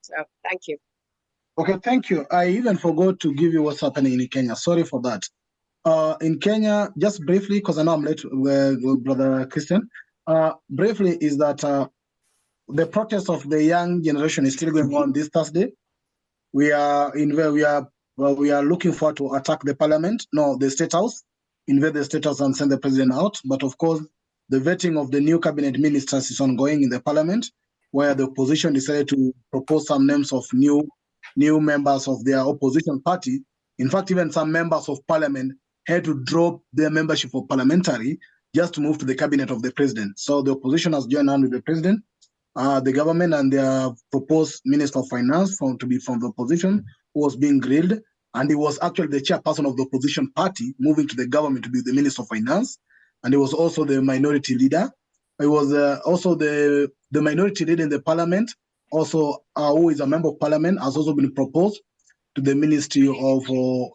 So thank you. Okay, thank you. I even forgot to give you what's happening in Kenya. Sorry for that. In Kenya, just briefly, because I know I'm late, Brother Christian, briefly is that the protest of the young generation is still going on this Thursday. We are looking forward to attack the parliament, no, the state house, invade the state house and send the president out. But of course, the vetting of the new cabinet ministers is ongoing in the parliament, where the opposition decided to propose some names of new members of their opposition party. In fact, even some members of parliament had to drop their membership of parliamentary just to move to the cabinet of the president. So the opposition has joined hand with the president, the government, and their proposed minister of finance to be from the opposition, who was being grilled, and he was actually the chairperson of the opposition party, moving to the government to be the minister of finance, and he was also the minority leader. He was also the minority leader in the parliament, also who is a member of parliament, has also been proposed to the ministry of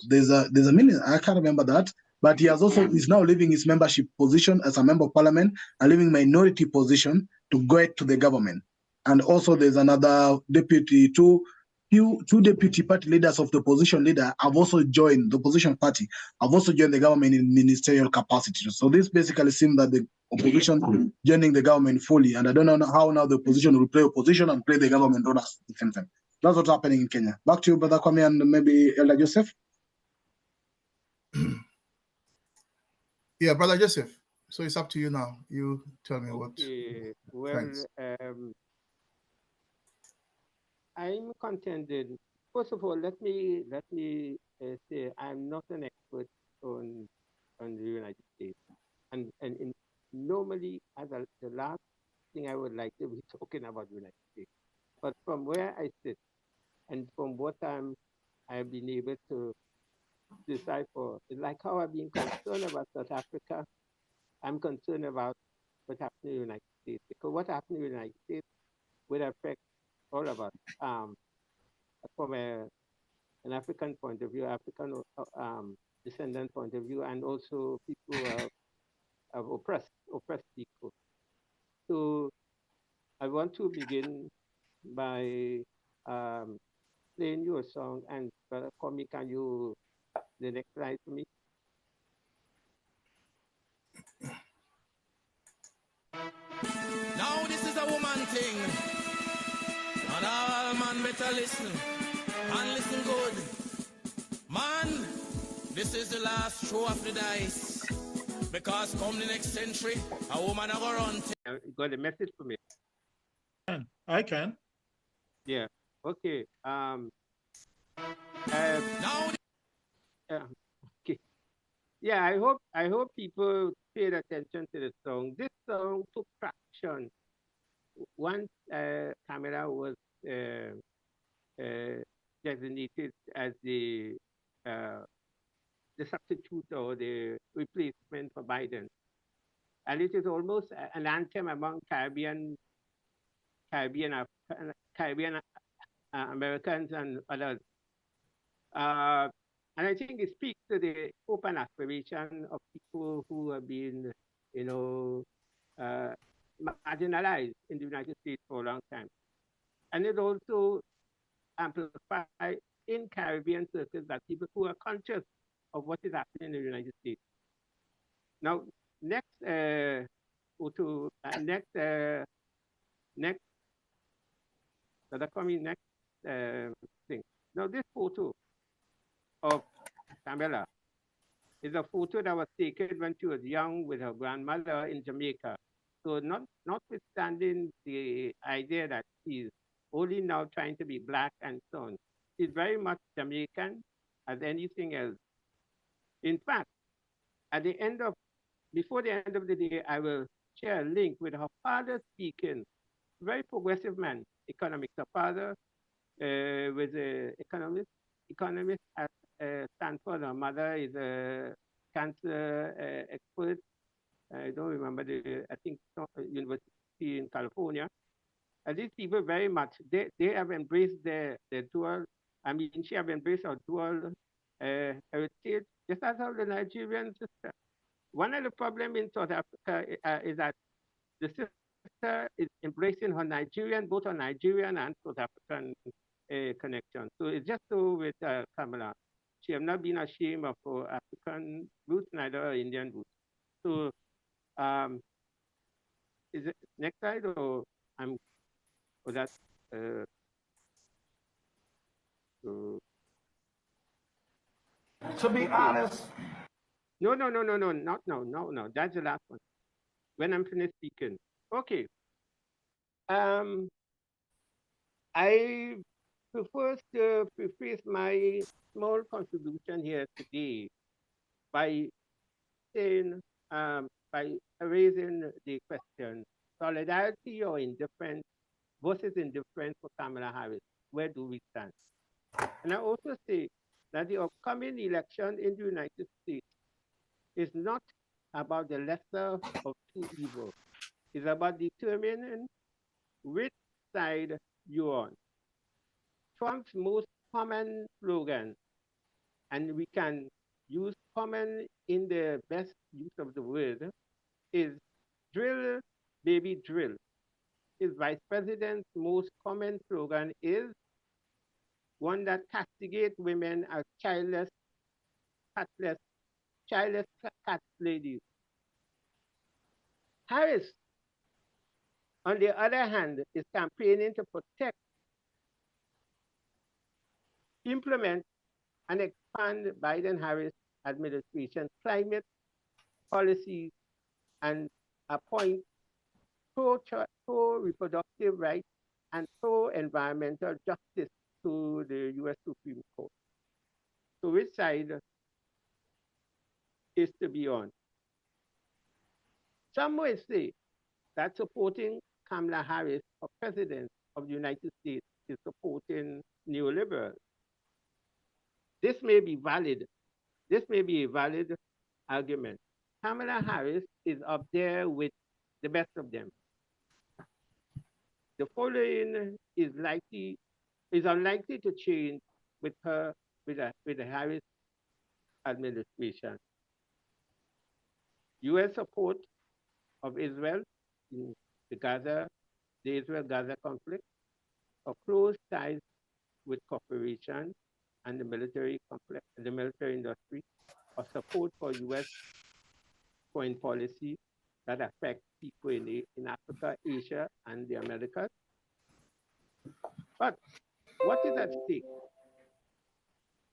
there's a minister, I can't remember that, but he has also is now leaving his membership position as a member of parliament and leaving minority position to go to the government. And also there's another deputy, two deputy party leaders of the opposition leader have also joined the opposition party, have also joined the government in ministerial capacity. So this basically seems that the opposition joining the government fully, and I don't know how now the opposition will play opposition and play the government role at the same time. That's what's happening in Kenya. Back to you, Brother Kwame, and maybe Elder Joseph. Yeah, Brother Joseph. So it's up to you now. You tell me what. Well, Thanks. I'm contending. First of all, let me say I'm not an expert on the United States, and normally the last thing I would like to be talking about the United States. But from where I sit and from what I've been able to decipher, like how I've been concerned about South Africa, I'm concerned about what happened in the United States, because what happened in the United States will affect all of us from an African point of view, African descendant point of view, and also people of oppressed people. So I want to begin by playing you a song, and Brother Kwame, can you the next slide for me? Now this is a woman thing, and all man better listen, and listen good. Man, this is the last throw of the dice, because come the next century, a woman are gonna run. You got a message for me? I can. Yeah. Okay. Now. Okay. Yeah. I hope people paid attention to the song. This song took traction once Camera was designated as the substitute or the replacement for Biden, and it is almost an anthem among Caribbean Americans and others. And I think it speaks to the hope and aspiration of people who have been, marginalized in the United States for a long time. And it also amplifies in Caribbean circles that people who are conscious of what is happening in the United States. Now, next thing. Now, this photo of Camilla is a photo that was taken when she was young with her grandmother in Jamaica. So notwithstanding the idea that she's only now trying to be black and so on, she's very much Jamaican as anything else. In fact, before the end of the day, I will share a link with her father speaking very progressive man, economics. A father was an economist at Stanford. Her mother is a cancer expert. I don't remember I think university in California. And these people very much, they have embraced their dual, I mean, she have embraced her dual heritage, just as how the Nigerian sister. One of the problems in South Africa is that the sister is embracing her Nigerian, both her Nigerian and South African connection. So it's just so with Kamala. She have not been ashamed of her African roots, neither her Indian roots. So is it next slide or I'm or that To be honest, no, not now, no. That's the last one. When I'm finished speaking. Okay. I prefer to preface my small contribution here today by saying, by raising the question, solidarity or indifference versus indifference for Kamala Harris. Where do we stand? And I also say that the upcoming election in the United States is not about the lesser of two evils. It's about determining which side you're on. Trump's most common slogan, and we can use common in the best use of the word, is drill, baby, drill. His vice president's most common slogan is one that castigates women as childless, catless, childless cat ladies. Harris, on the other hand, is campaigning to protect, implement, and expand Biden-Harris administration climate policies and appoint pro-reproductive rights and pro-environmental justice to the U.S. Supreme Court. So which side is to be on? Some will say that supporting Kamala Harris for president of the United States is supporting neoliberals. This may be valid. This may be a valid argument. Kamala Harris is up there with the best of them. The following is unlikely to change with the Harris administration. U.S. support of Israel in the Israel-Gaza conflict, or close ties with corporations and the military complex, the military industry, or support for U.S. foreign policy that affects people in Africa, Asia, and the Americas. But what is at stake?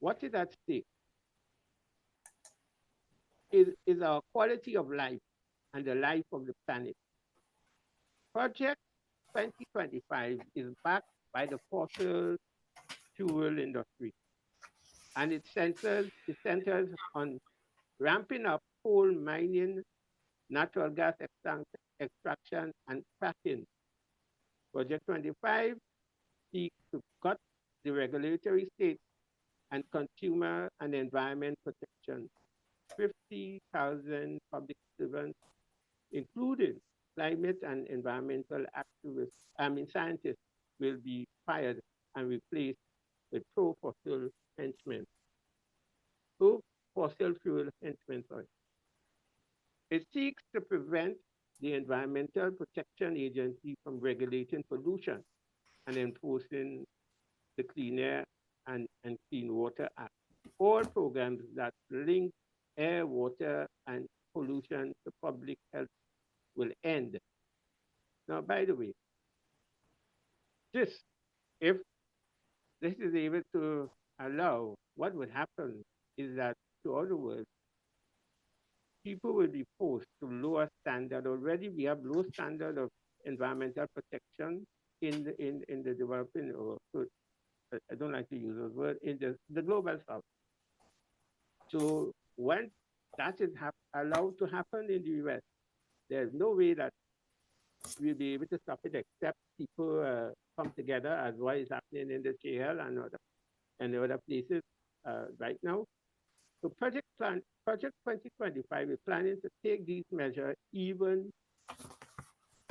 What is at stake is our quality of life and the life of the planet. Project 2025 is backed by the fossil fuel industry, and it centers on ramping up coal mining, natural gas extraction, and fracking. Project 25 seeks to cut the regulatory state and consumer and environment protection. 50,000 public servants, including climate and environmental scientists, will be fired and replaced with pro-fossil henchmen. Pro-fossil fuel henchmen, sorry. It seeks to prevent the Environmental Protection Agency from regulating pollution and enforcing the Clean Air and Clean Water Act. All programs that link air, water, and pollution to public health will end. Now, by the way, if this is able to allow, what would happen is that to other words, people will be forced to lower standard. Already we have low standard of environmental protection in the developing, or I don't like to use those words, in the global south. So when that is allowed to happen in the US, there's no way that we'll be able to stop it except people come together as what is happening in the JL and other places right now. So Project 2025 is planning to take these measures even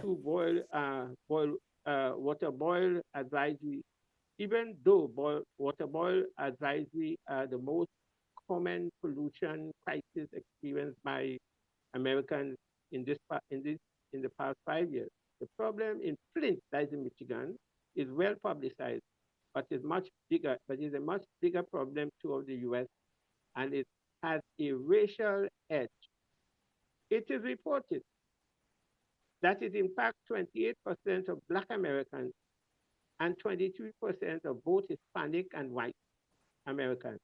to water boil advisory, even though water boil advisory are the most common pollution crisis experienced by Americans in the past 5 years. The problem in Flint, that is in Michigan, is well publicized, but is much bigger. But is a much bigger problem throughout the U.S. and it has a racial edge. It is reported that it impacts 28% of Black Americans and 23% of both Hispanic and white Americans.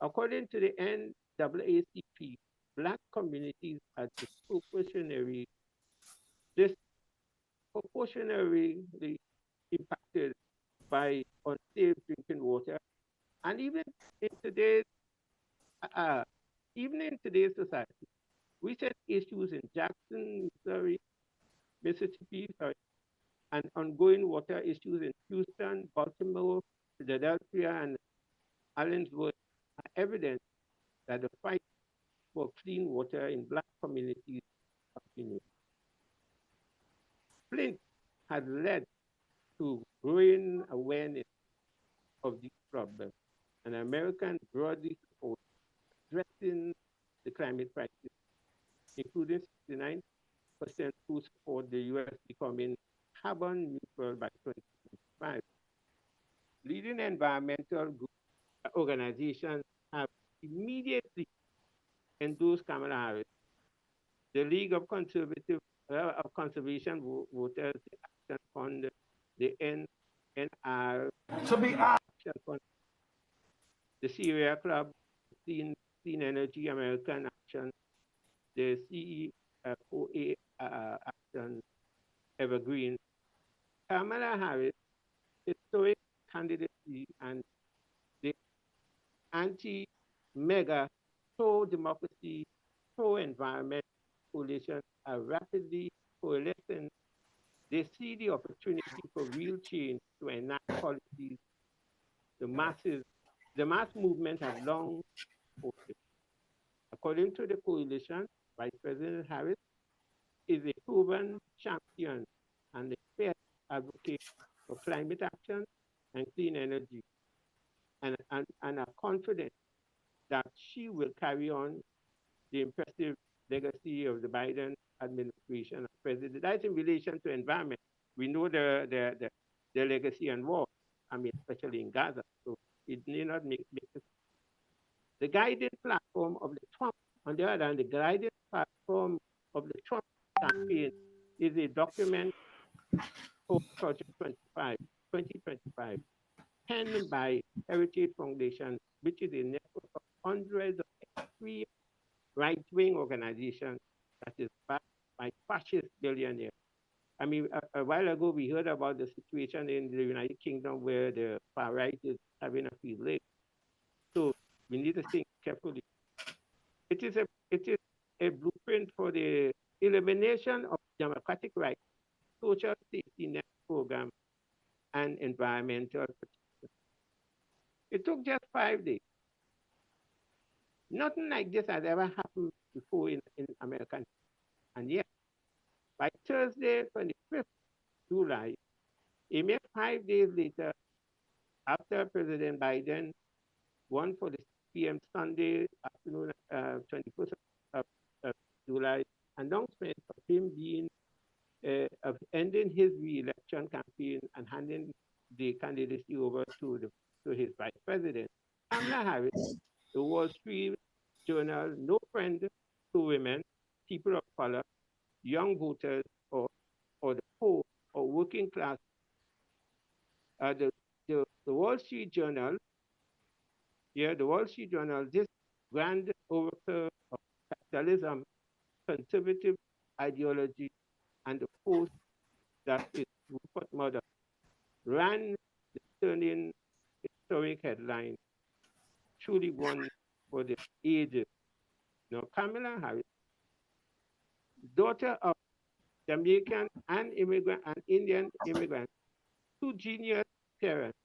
According to the NAACP, Black communities are disproportionately impacted by unsafe drinking water. And in today's society, recent issues in Jackson, Mississippi, and ongoing water issues in Houston, Baltimore, Philadelphia, and Allenswood are evidence that the fight for clean water in Black communities continues. Flint has led to growing awareness of these problems, and Americans broadly support addressing the climate crisis, including 69% who support the U.S. becoming carbon neutral by 2025. Leading environmental organizations have immediately endorsed Kamala Harris. The League of Conservation Voters, the Action Fund, the NR Action Fund, the Syria Club, Clean Energy American Action, the CEOA Action, Evergreen. Kamala Harris, historic candidacy, and the anti-mega pro-democracy, pro-environment coalition are rapidly coalescing. They see the opportunity for real change to enact policies the mass movement have long supported. According to the coalition, Vice President Harris is a proven champion and a fierce advocate for climate action and clean energy, and are confident that she will carry on the impressive legacy of the Biden administration as president. That's in relation to environment. We know the legacy and war, especially in Gaza. So it may not make sense. The guiding platform of the Trump, on the other hand, the guiding platform of the Trump campaign is a document called Project 2025, penned by Heritage Foundation, which is a network of hundreds of extreme right-wing organizations that is backed by fascist billionaires. A while ago, we heard about the situation in the United Kingdom where the far right is having a field day. So we need to think carefully. It is a blueprint for the elimination of democratic rights, social safety net program, and environmental protection. It took just 5 days. Nothing like this has ever happened before in American. And yet, by Thursday, 25th July, a mere 5 days later, after President Biden won for the PM Sunday afternoon, 21st of July, announcement of him of ending his re-election campaign and handing the candidacy over to his vice president, Kamala Harris, the Wall Street Journal, no friend to women, people of color, young voters, or the poor or working class. The Wall Street Journal, this grand oracle of capitalism, conservative ideology, and the force that is Rupert Murdoch, ran the stunning historic headline, truly one for the ages. Now, Kamala Harris, daughter of Jamaican and immigrant and Indian immigrants, two genius parents,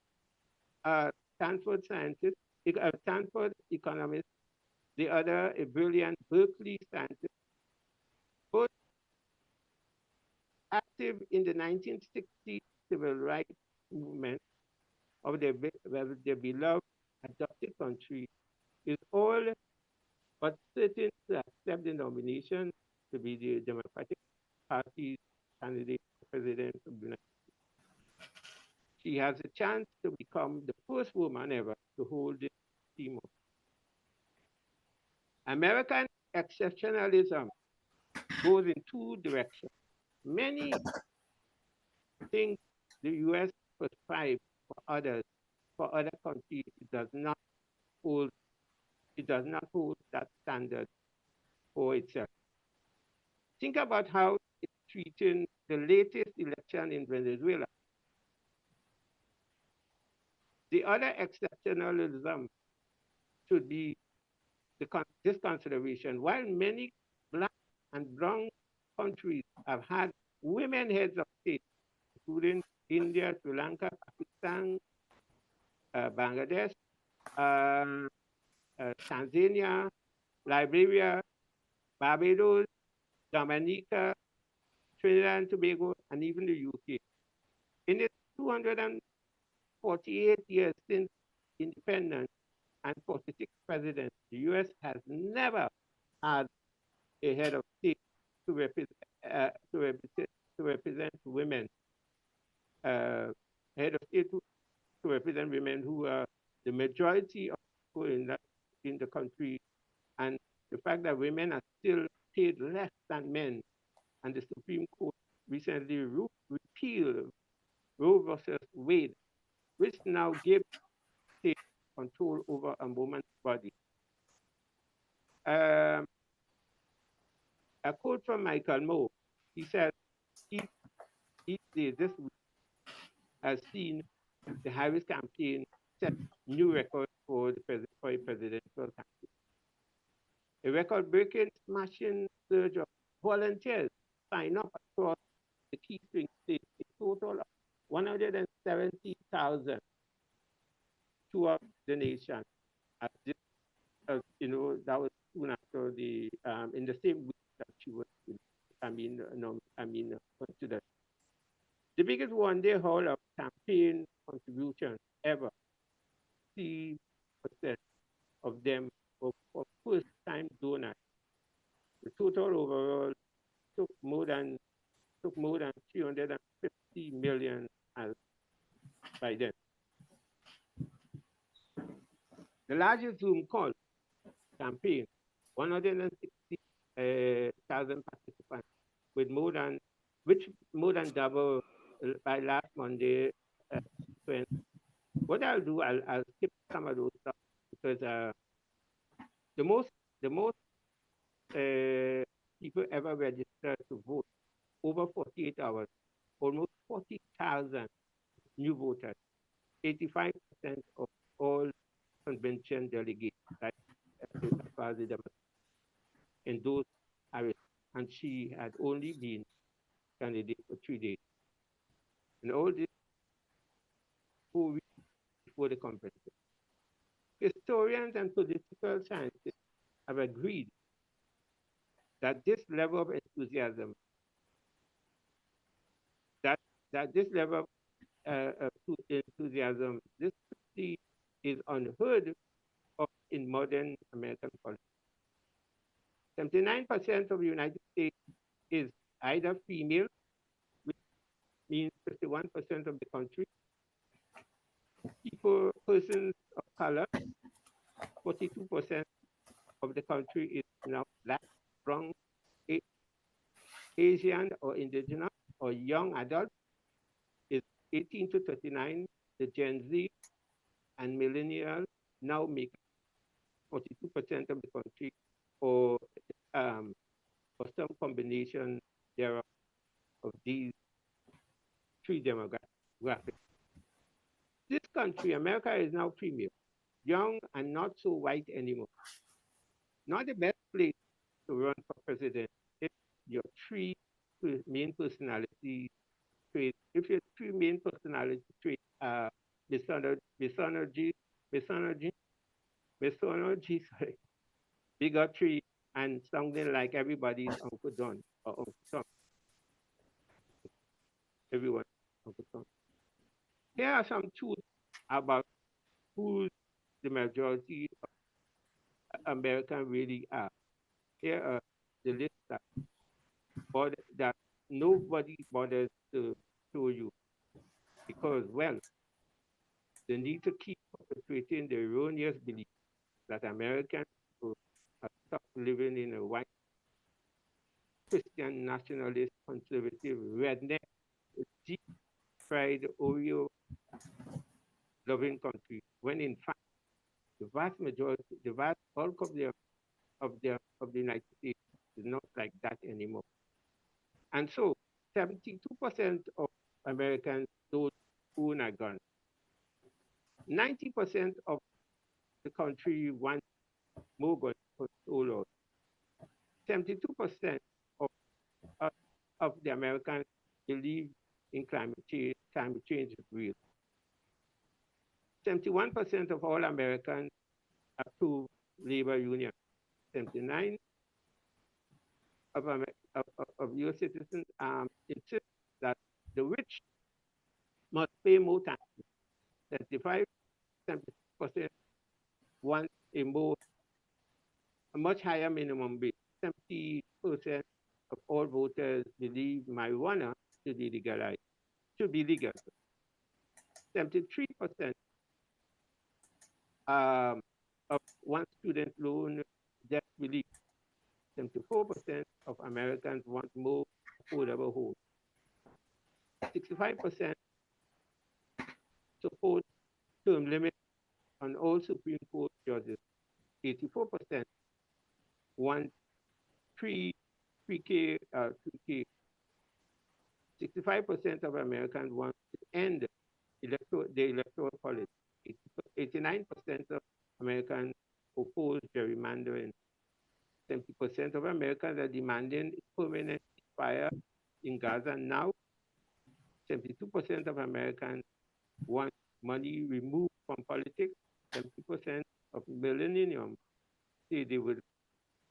a Stanford scientist, a Stanford economist, the other a brilliant Berkeley scientist, both active in the 1960s civil rights movement of their beloved adopted country, is all but certain to accept the nomination to be the Democratic Party's candidate for president of the United States. She has a chance to become the first woman ever to hold this team. American exceptionalism goes in two directions. Many think the U.S. prescribes for others, for other countries. Hold, it does not hold that standard for itself. Think about how it's treating the latest election in Venezuela. The other exceptionalism should be this consideration. While many black and brown countries have had women heads of state, including India, Sri Lanka, Pakistan, Bangladesh, Tanzania, Liberia, Barbados, Dominica, Trinidad and Tobago, and even the UK. In its 248 years since independence and 46 presidents, the U.S. has never had a head of state to represent women, head of state to represent women who are the majority of people in the country, and the fact that women are still paid less than men. And the Supreme Court recently repealed Roe versus Wade, which now gives state control over a woman's body. A quote from Michael Moore. He said, each day this week has seen the Harris campaign set new records for a presidential campaign. A record-breaking, smashing surge of volunteers sign up across the key swing states, a total of 170,000 throughout the nation. As this, that was soon after in the same week that she was, considered. The biggest one-day haul of campaign contributions ever. 60% of them were for first-time donors. The total overall took more than 350 million by then. The largest Zoom call campaign, 160,000 participants, with more than double by last Monday. What I'll do, I'll skip some of those stuff because the most people ever registered to vote over 48 hours, almost 40,000 new voters, 85% of all convention delegates, like as far as the in those areas, and she had only been candidate for 3 days. And all this 4 weeks before the convention. Historians and political scientists have agreed that this level of enthusiasm, this level of enthusiasm, this is unheard of in modern American politics. 79% of the United States is either female, which means 51% of the country. Persons of color, 42% of the country is now black, brown, Asian or indigenous or young adults is 18 to 39. The Gen Z and millennials now make 42% of the country, or some combination thereof of these three demographics. This country, America, is now premium, young and not so white anymore. Not the best place to run for president if your three main personality traits, if your three main personality traits are misogyny, sorry, bigotry, and sounding like everybody's Uncle John or Uncle Tom, everyone Uncle Tom. Here are some truths about who the majority of Americans really are. Here are the list that nobody bothers to show you because, well, they need to keep perpetuating the erroneous belief that American people are stuck living in a white Christian nationalist conservative redneck deep fried Oreo loving country, when in fact the vast majority, the vast bulk of the United States is not like that anymore. And so 72% of Americans don't own a gun. 90% of the country wants more gun control. 72% of the Americans believe in climate change. Climate change is real. 71% of all Americans approve labor union. 79 of U.S. citizens insist that the rich must pay more taxes. 75% want a much higher minimum wage. 70% of all voters believe marijuana should be legalized, should be legal. 73% of one student loan debt relief. 74% of Americans want more affordable homes. 65% support term limits on all Supreme Court judges. 84% want pre-K. 65% of Americans want to end the electoral college. 89% of Americans oppose gerrymandering. 70% of Americans are demanding permanent ceasefire in Gaza now. 72% of Americans want money removed from politics. 70% of millennials say they would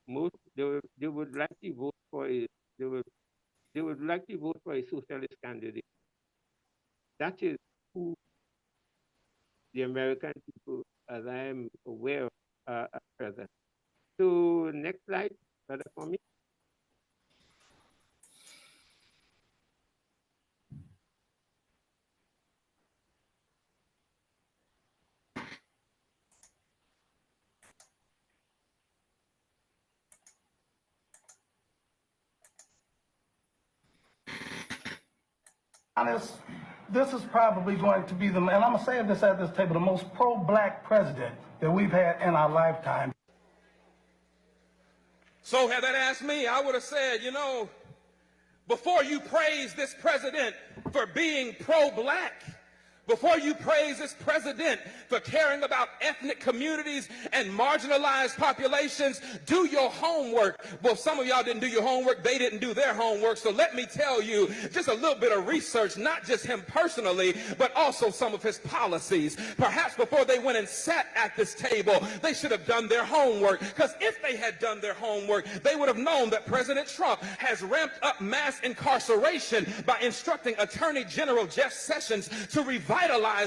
likely vote for a socialist candidate. That is who the American people, as I am aware of, at present. So next slide, brother, for me. Honest, this is probably going to be and I'm gonna say this at this table, the most pro-black president that we've had in our lifetime. So had that asked me, I would have said, you know, before you praise this president for being pro-black, before you praise this president for caring about ethnic communities and marginalized populations, do your homework. Well, some of y'all didn't do your homework. They didn't do their homework. So let me tell you just a little bit of research, not just him personally, but also some of his policies. Perhaps before they went and sat at this table, they should have done their homework. Because if they had done their homework, they would have known that President Trump has ramped up mass incarceration by instructing Attorney General Jeff Sessions to revitalize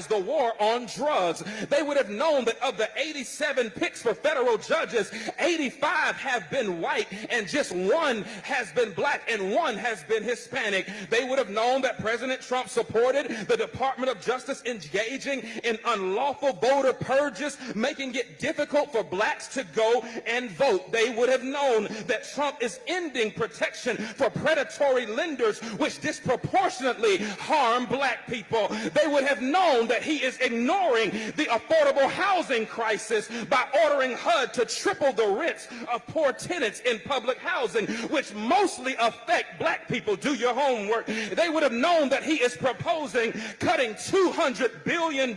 the war on drugs. They would have known that of the 87 picks for federal judges, 85 have been white and just one has been black and one has been Hispanic. They would have known that President Trump supported the Department of Justice engaging in unlawful voter purges, making it difficult for blacks to go and vote. They would have known that Trump is ending protection for predatory lenders, which disproportionately harm black people. They would have known that he is ignoring the affordable housing crisis by ordering HUD to triple the rents of poor tenants in public housing, which mostly affect black people. Do your homework. They would have known that he is proposing cutting $200 billion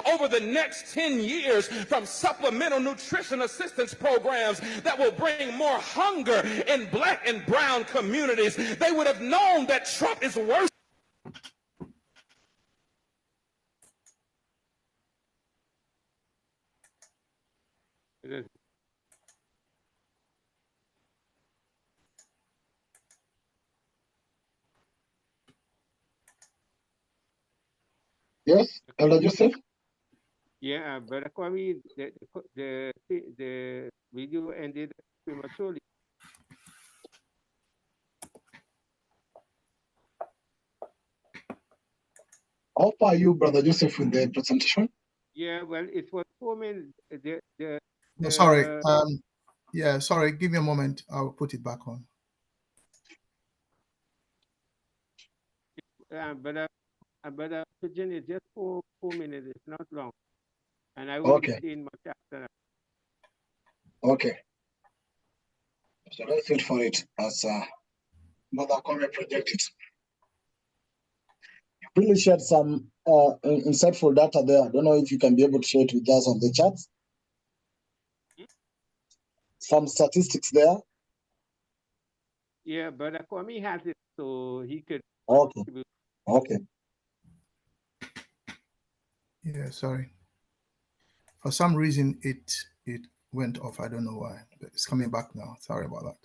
over the next 10 years from supplemental nutrition assistance programs that will bring more hunger in black and brown communities. They would have known that Trump is worse. Yes, Elder Joseph? Yeah, but Kwame, the video ended prematurely. How far are you, Brother Joseph, with the presentation? Yeah, well, it was 4 minutes. No, sorry. Yeah, sorry. Give me a moment. I'll put it back on. But Virginia, just 4 minutes. It's not long, and I won't Okay. stay in much after that. Okay. So let's wait for it as Mother Kwame projected. You really shared some insightful data there. I don't know if you can be able to share it with us on the chat. Some statistics there. Yeah, but Kwame has it, so he could. Okay. Okay. Yeah, sorry. For some reason, it went off. I don't know why, but it's coming back now. Sorry about that.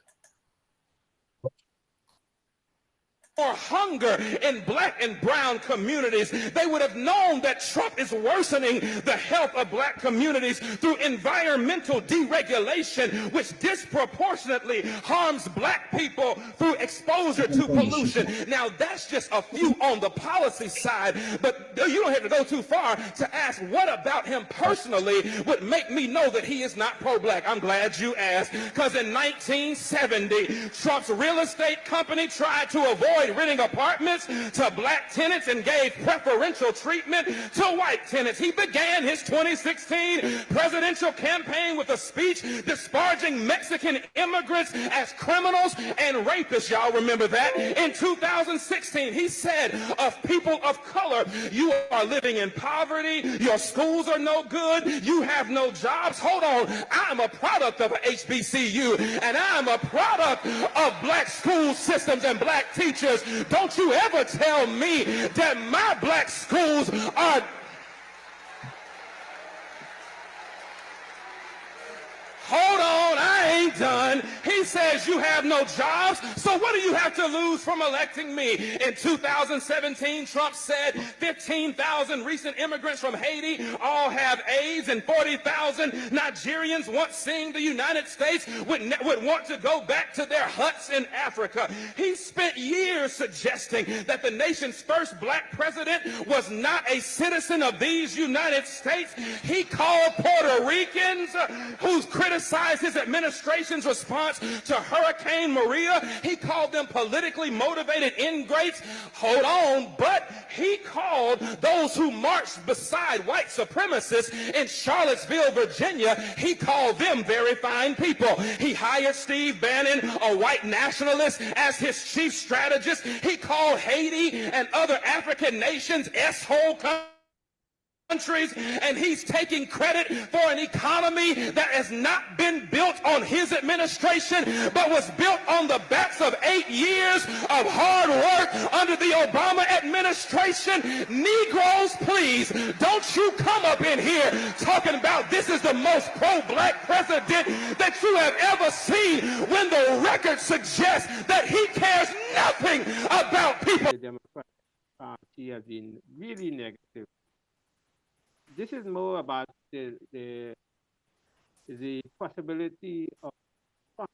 More hunger in black and brown communities. They would have known that Trump is worsening the health of black communities through environmental deregulation, which disproportionately harms black people through exposure to pollution. Now, that's just a few on the policy side, but you don't have to go too far to ask what about him personally would make me know that he is not pro-black. I'm glad you asked, because in 1970, Trump's real estate company tried to avoid renting apartments to black tenants and gave preferential treatment to white tenants. He began his 2016 presidential campaign with a speech disparaging Mexican immigrants as criminals and rapists. Y'all remember that? In 2016, he said of people of color, you are living in poverty, your schools are no good, you have no jobs. Hold on, I'm a product of a HBCU, and I'm a product of black school systems and black teachers. Don't you ever tell me that my black schools are... Hold on, I ain't done. He says you have no jobs, so what do you have to lose from electing me? In 2017, Trump said 15,000 recent immigrants from Haiti all have AIDS, and 40,000 Nigerians once seeing the United States would want to go back to their huts in Africa. He spent years suggesting that the nation's first black president was not a citizen of these United States. He called Puerto Ricans who's criticized his administration's response to Hurricane Maria. He called them politically motivated ingrates. Hold on, but he called those who marched beside white supremacists in Charlottesville, Virginia, he called them very fine people. He hired Steve Bannon, a white nationalist, as his chief strategist. He called Haiti and other African nations S-hole countries, and he's taking credit for an economy that has not been built on his administration, but was built on the backs of 8 years of hard work under the Obama administration. Negroes, please, don't you come up in here talking about this is the most pro-black president that you have ever seen when the record suggests that he cares nothing about people. The Democratic Party has been really negative. This is more about the possibility of Trump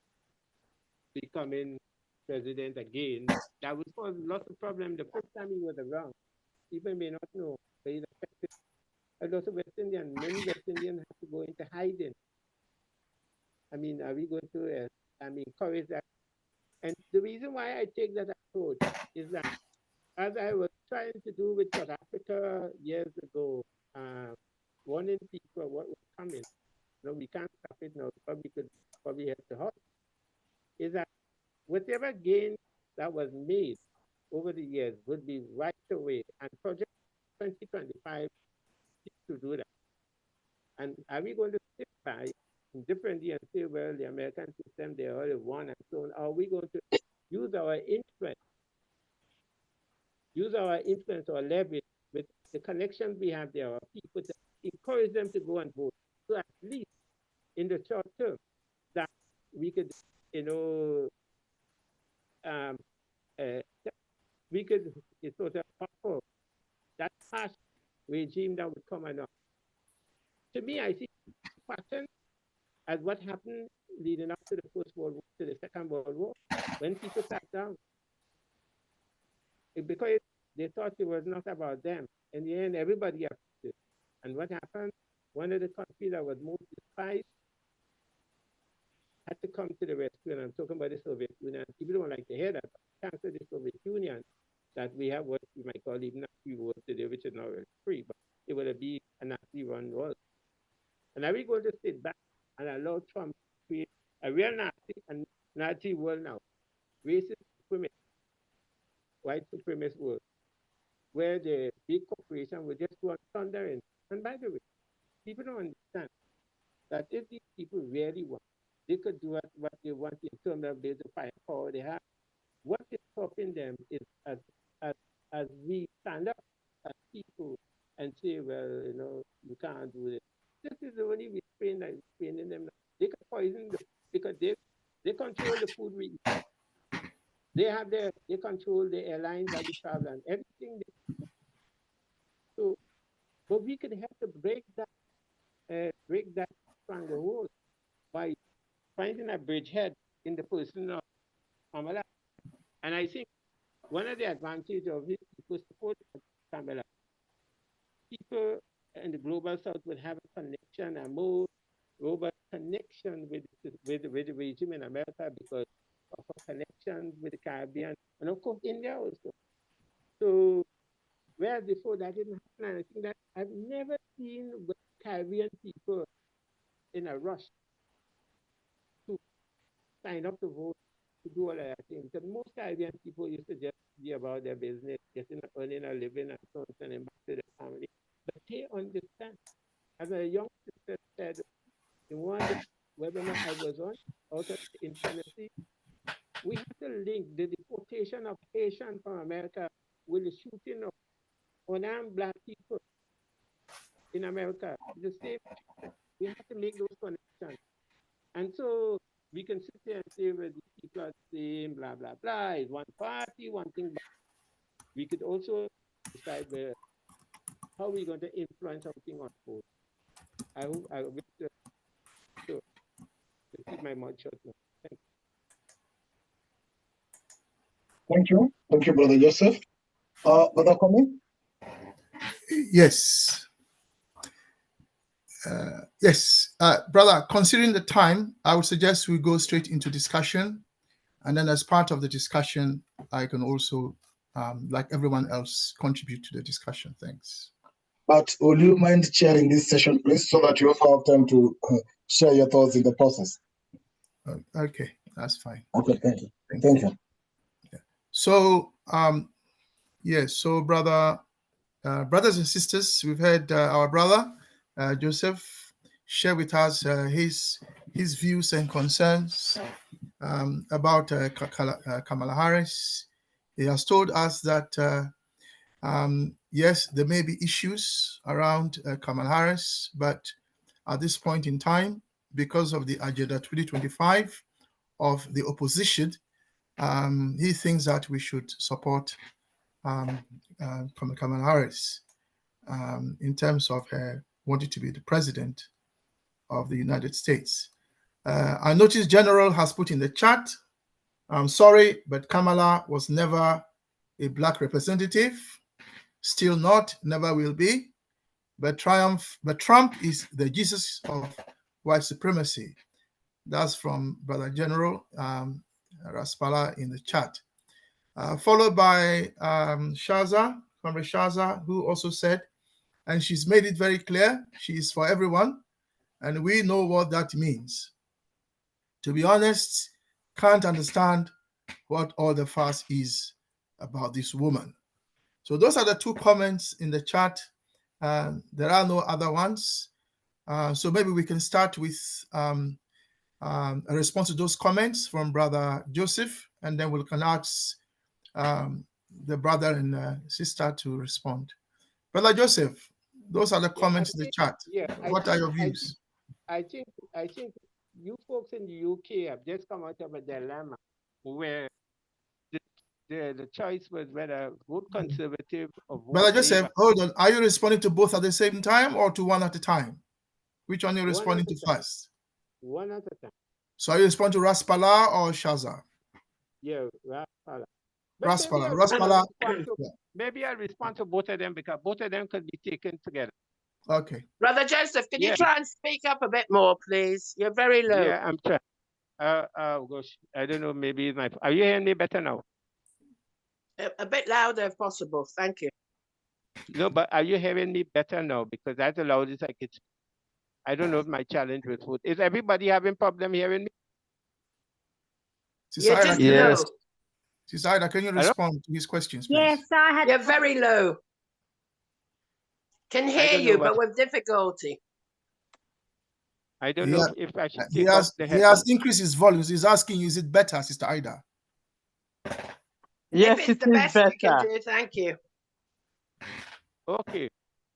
becoming president again. That would cause lots of problems the first time he was around. People may not know, but it affected a lot of West Indians. Many West Indians have to go into hiding. I mean, are we going to encourage that? And the reason why I take that approach is that as I was trying to do with South Africa years ago, warning people what was coming. No, we can't stop it now because we could probably have to halt. Is that whatever gain that was made over the years would be wiped away, and Project 2025 to do that. And are we going to sit by indifferently and say, well, the American system, they already won and so on? Are we going to use our influence or leverage with the connections we have there, our people, to encourage them to go and vote? So at least in the short term, that we could, we could sort of offer that harsh regime that would come on. To me, I see the pattern as what happened leading up to the First World War, to the Second World War, when people sat down. Because they thought it was not about them. In the end, everybody affected. And what happened? One of the countries that was most despised had to come to the rescue, and I'm talking about the Soviet Union. People don't like to hear that. Thanks to the Soviet Union, that we have what we might call even Nazi world today, which is not really free, but it will be a Nazi-run world. And are we going to sit back and allow Trump to create a real Nazi world now, racist supremacist, white supremacist world, where the big corporation will just go on thundering? And by the way, people don't understand that if these people really want, they could do what they want in terms of the firepower they have. What is stopping them is as we stand up as people and say, well, you can't do this. This is the only restraining them. They can poison them because they control the food we eat. They control the airlines that we travel and everything. So, but we could have to break that stranglehold by finding a bridgehead in the person of Kamala. And I think one of the advantages of his people support Kamala, people in the global south would have a connection, a more robust connection with the regime in America because of a connection with the Caribbean and of course India also. So whereas before that didn't happen, and I think that I've never seen Caribbean people in a rush to sign up to vote, to do all of that thing. Because most Caribbean people used to just be about their business, getting earning a living and so on, sending back to their family. But they understand. As a young sister said, the one webinar I was on, out of intimacy, we have to link the deportation of Haitians from America with the shooting of unarmed black people in America. The same, we have to make those connections. And so we can sit there and say, well, these people are the same, blah, blah, blah. It's one party, one thing. But we could also decide how we're going to influence something on board. I hope I wish to keep my mouth shut now. Thank you. Thank you, Brother Joseph. Brother Kwame? Yes. Yes, brother, considering the time, I would suggest we go straight into discussion. And then as part of the discussion, I can also, like everyone else, contribute to the discussion. Thanks. But would you mind chairing this session, please, so that you also have time to share your thoughts in the process? Okay, that's fine. Okay, thank you. Thank you. Yeah. So, yes, so brothers and sisters, we've heard our brother Joseph share with us his views and concerns about Kamala Harris. He has told us that yes, there may be issues around Kamala Harris, but at this point in time, because of the Agenda 2025 of the opposition, he thinks that we should support Kamala Harris in terms of her wanting to be the president of the United States. I noticed General has put in the chat, I'm sorry, but Kamala was never a black representative, still not, never will be. But Trump is the Jesus of white supremacy. That's from Brother General Raspala in the chat. followed by Shaza, Comrade Shaza, who also said, and she's made it very clear, she's for everyone, and we know what that means. To be honest, can't understand what all the fuss is about this woman. So those are the two comments in the chat. There are no other ones. So maybe we can start with a response to those comments from Brother Joseph, and then we can ask the brother and sister to respond. Brother Joseph, those are the comments in the chat. What are your views? I think you folks in the UK have just come out of a dilemma where the choice was whether vote Conservative or vote Brother Joseph, Labour. hold on. Are you responding to both at the same time or to one at a time? Which one are you One responding at a to time. first? One at a time. So are you responding to Raspala or Shaza? Yeah, Raspala. Raspala. Maybe I'll respond to both of them because both of them could be taken together. Okay. Brother Joseph, can you try and speak up a bit more, please? You're very low. Yeah, I'm trying. Gosh, I don't know. Maybe it's my. Are you hearing me better now? A bit louder if possible. Thank you. No, but are you hearing me better now? Because that's the loudest I could. I don't know if my challenge with food. Is everybody having problem hearing me? You're just yes. low. Cisaida, can you respond to his questions, please? Yes, I had. You're very low. Can hear you, but with difficulty. I don't know if I should take He off the has headphones. increased his volumes. He's asking you, is it better, Sister Ida? Yes, if it's it the is best you can better. do, thank you. Okay.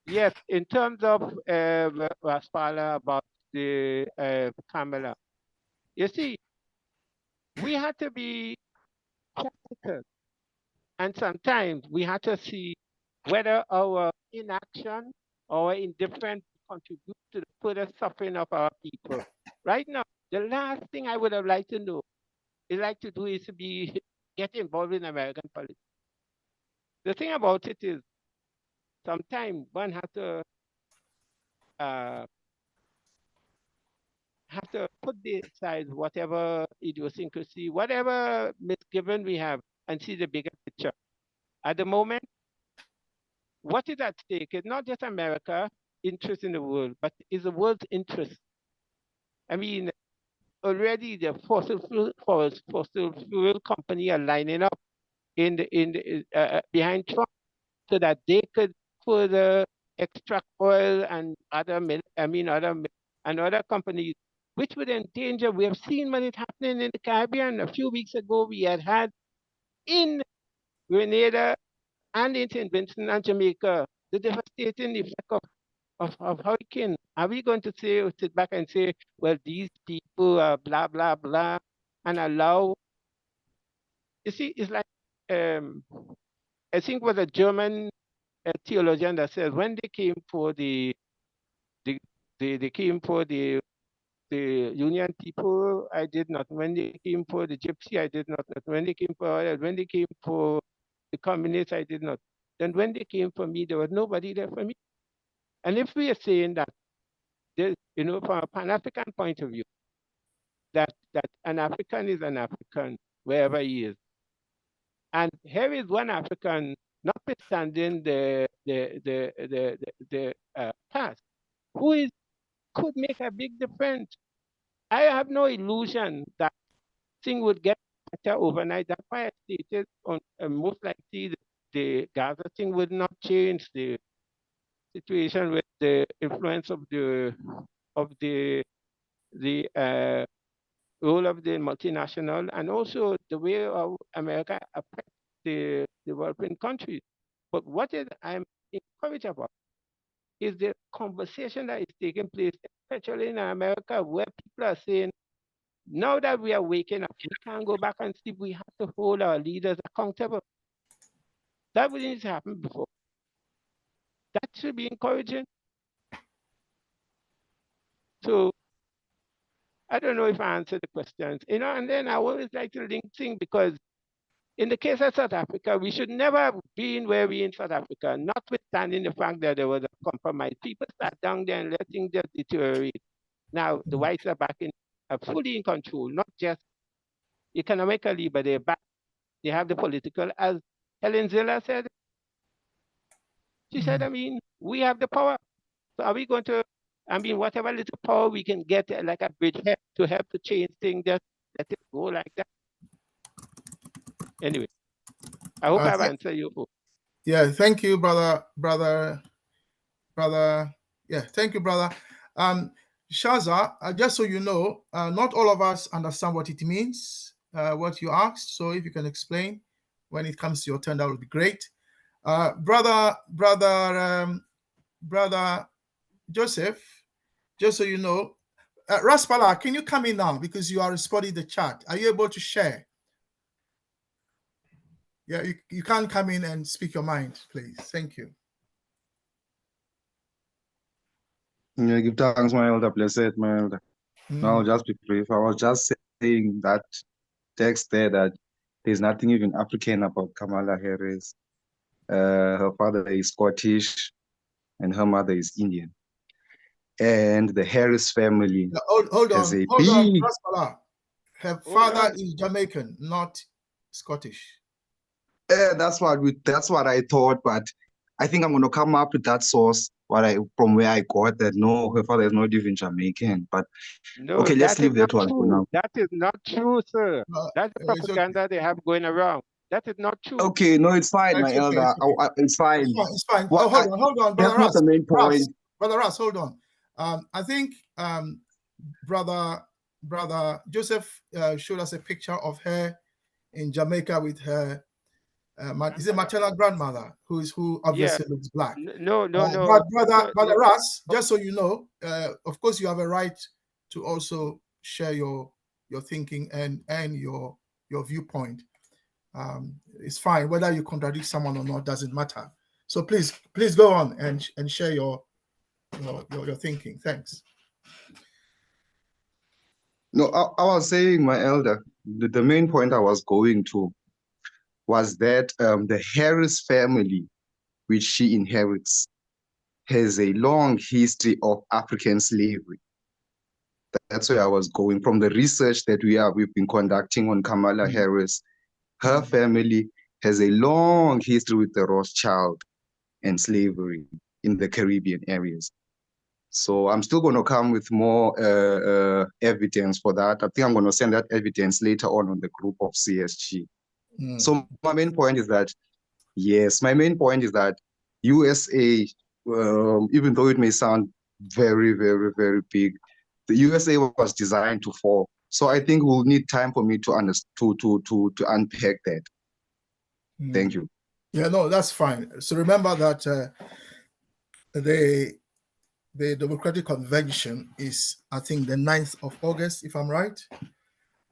Yes, in terms of Raspala about the Kamala, you see, we had to be practical. And sometimes we have to see whether our inaction or indifference contribute to the further suffering of our people. Right now, the last thing I would have liked to know is to get involved in American politics. The thing about it is sometimes one has to put aside whatever idiosyncrasy, whatever misgiving we have, and see the bigger picture. At the moment, what is at stake is not just America's interest in the world, but is the world's interest. I mean, already the fossil fuel company are lining up behind Trump so that they could further extract oil and other companies, which would endanger. We have seen what is happening in the Caribbean. A few weeks ago, we had in Grenada and in St. Vincent and Jamaica the devastating effect of hurricane. Are we going to sit back and say, well, these people are blah, blah, blah, and allow? You see, it's like, I think it was a German theologian that says when they came for the Union people, I did not. When they came for the Gypsy, I did not. When they came for the communists, I did not. Then when they came for me, there was nobody there for me. And if we are saying that, from a Pan-African point of view, that an African is an African wherever he is, and here is one African, notwithstanding the past, who could make a big difference. I have no illusion that things would get better overnight. That's why I stated most likely the Gaza thing would not change the situation with the influence of the role of the multinational and also the way of America affects the developing countries. But what I'm encouraged about is the conversation that is taking place, especially in America, where people are saying, now that we are waking up, we can't go back and sleep. We have to hold our leaders accountable. That wouldn't happen before. That should be encouraging. So I don't know if I answered the questions, and then I always like to link things because in the case of South Africa, we should never have been where we in South Africa, notwithstanding the fact that there was a compromise. People sat down there and let things just deteriorate. Now the whites are back fully in control, not just economically, but they're back They have the political, as Helen Ziller said. She said, I mean, we have the power. So are we going to, I mean, whatever little power we can get, like a bridgehead to help to change things, just let it go like that. Anyway, I hope I've answered you. Yeah, thank you, brother. Yeah, thank you, brother. Shaza, just so you know, not all of us understand what it means, what you asked. So if you can explain when it comes to your turn, that would be great. Brother Joseph, just so you know, Raspala, can you come in now because you are responding the chat? Are you able to share? Yeah, you can come in and speak your mind, please. Thank you. Yeah, give thanks, my elder, blessed, my elder. No, I'll just be brief. I was just saying that text there that there's nothing even African about Kamala Harris. Her father is Scottish and her mother is Indian. And the Harris family Hold has on, a hold on, big... Raspala. Her father is Jamaican, not Scottish. That's what I thought, but I think I'm gonna come up with that source from where I got that. No, her father is not even Jamaican. But no, okay, let's leave that one for now. That is not true, sir. That's the propaganda they have going around. That is not true. Okay, no, it's fine, my elder. It's fine. It's fine. Well, hold on, that's brother not the main point. Brother Russ, hold on. I think brother Joseph showed us a picture of her in Jamaica with her is it maternal grandmother who obviously looks black. No. Brother Russ, just so you know, of course you have a right to also share your thinking and your viewpoint. It's fine whether you contradict someone or not, doesn't matter. So please go on and share your thinking. Thanks. No, I was saying, my elder, the main point I was going to was that the Harris family, which she inherits, has a long history of African slavery. That's where I was going from the research that we've been conducting on Kamala Harris. Her family has a long history with the Rothschild and slavery in the Caribbean areas. So I'm still going to come with more evidence for that. I think I'm going to send that evidence later on the group of CSG. So my main point is that, U.S.A., even though it may sound very, very, very big, the U.S.A. was designed to fall. So I think we'll need time for me to unpack that. Thank you. Yeah, no, that's fine. So remember that the Democratic Convention is, I think, the 9th of August, if I'm right.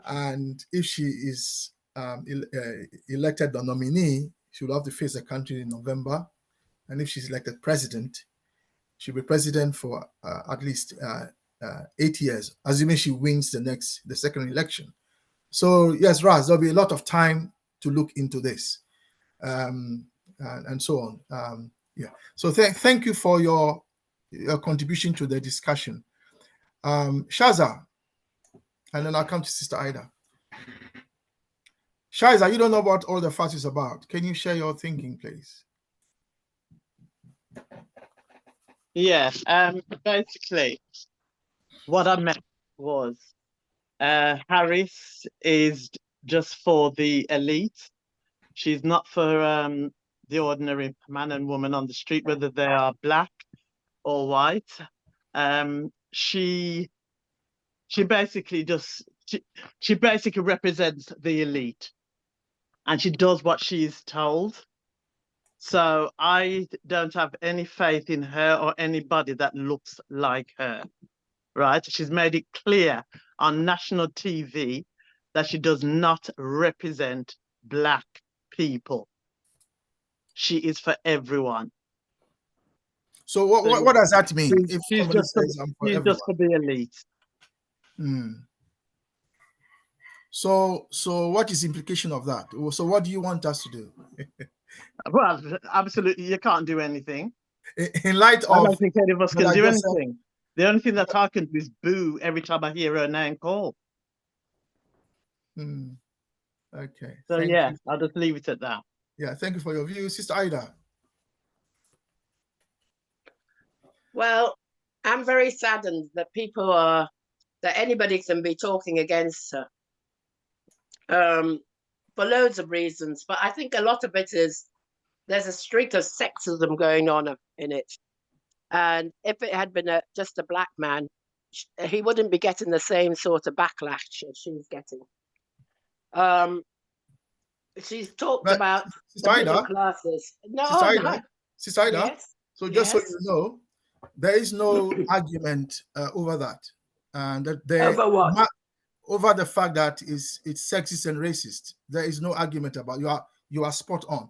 And if she is elected the nominee, she will have to face the country in November. And if she's elected president, she'll be president for at least 8 years, assuming she wins the second election. So yes, Raz, there'll be a lot of time to look into this, and so on. Yeah. So thank you for your contribution to the discussion. Shaza, and then I'll come to Sister Ida. Shaza, you don't know what all the fuss is about. Can you share your thinking, please? Yeah, basically, what I meant was Harris is just for the elite. She's not for the ordinary man and woman on the street, whether they are black or white. She basically she basically represents the elite, and she does what she is told. So I don't have any faith in her or anybody that looks like her, right? She's made it clear on national TV that she does not represent black people. She is for everyone. So what does that mean? If she's somebody just says I'm for everyone? just for the elite. So what is the implication of that? So what do you want us to do? Well, absolutely, you can't do anything. In light of, I don't think any of us can do anything. The only thing that I can do is boo every time I hear her name called. Okay. So Thank yeah, you. I'll just leave it at that. Yeah, thank you for your view, Sister Ida. Well, I'm very saddened that that anybody can be talking against her for loads of reasons. But I think a lot of it is there's a streak of sexism going on in it. And if it had been just a black man, he wouldn't be getting the same sort of backlash as she's getting. She's talked But about Sister the middle Ida, classes. Sister No, Ida, no. Sister Ida. Yes. So just so Yes. you know, there is no argument over that, and Over what? over the fact that it's sexist and racist. There is no argument about you are spot on.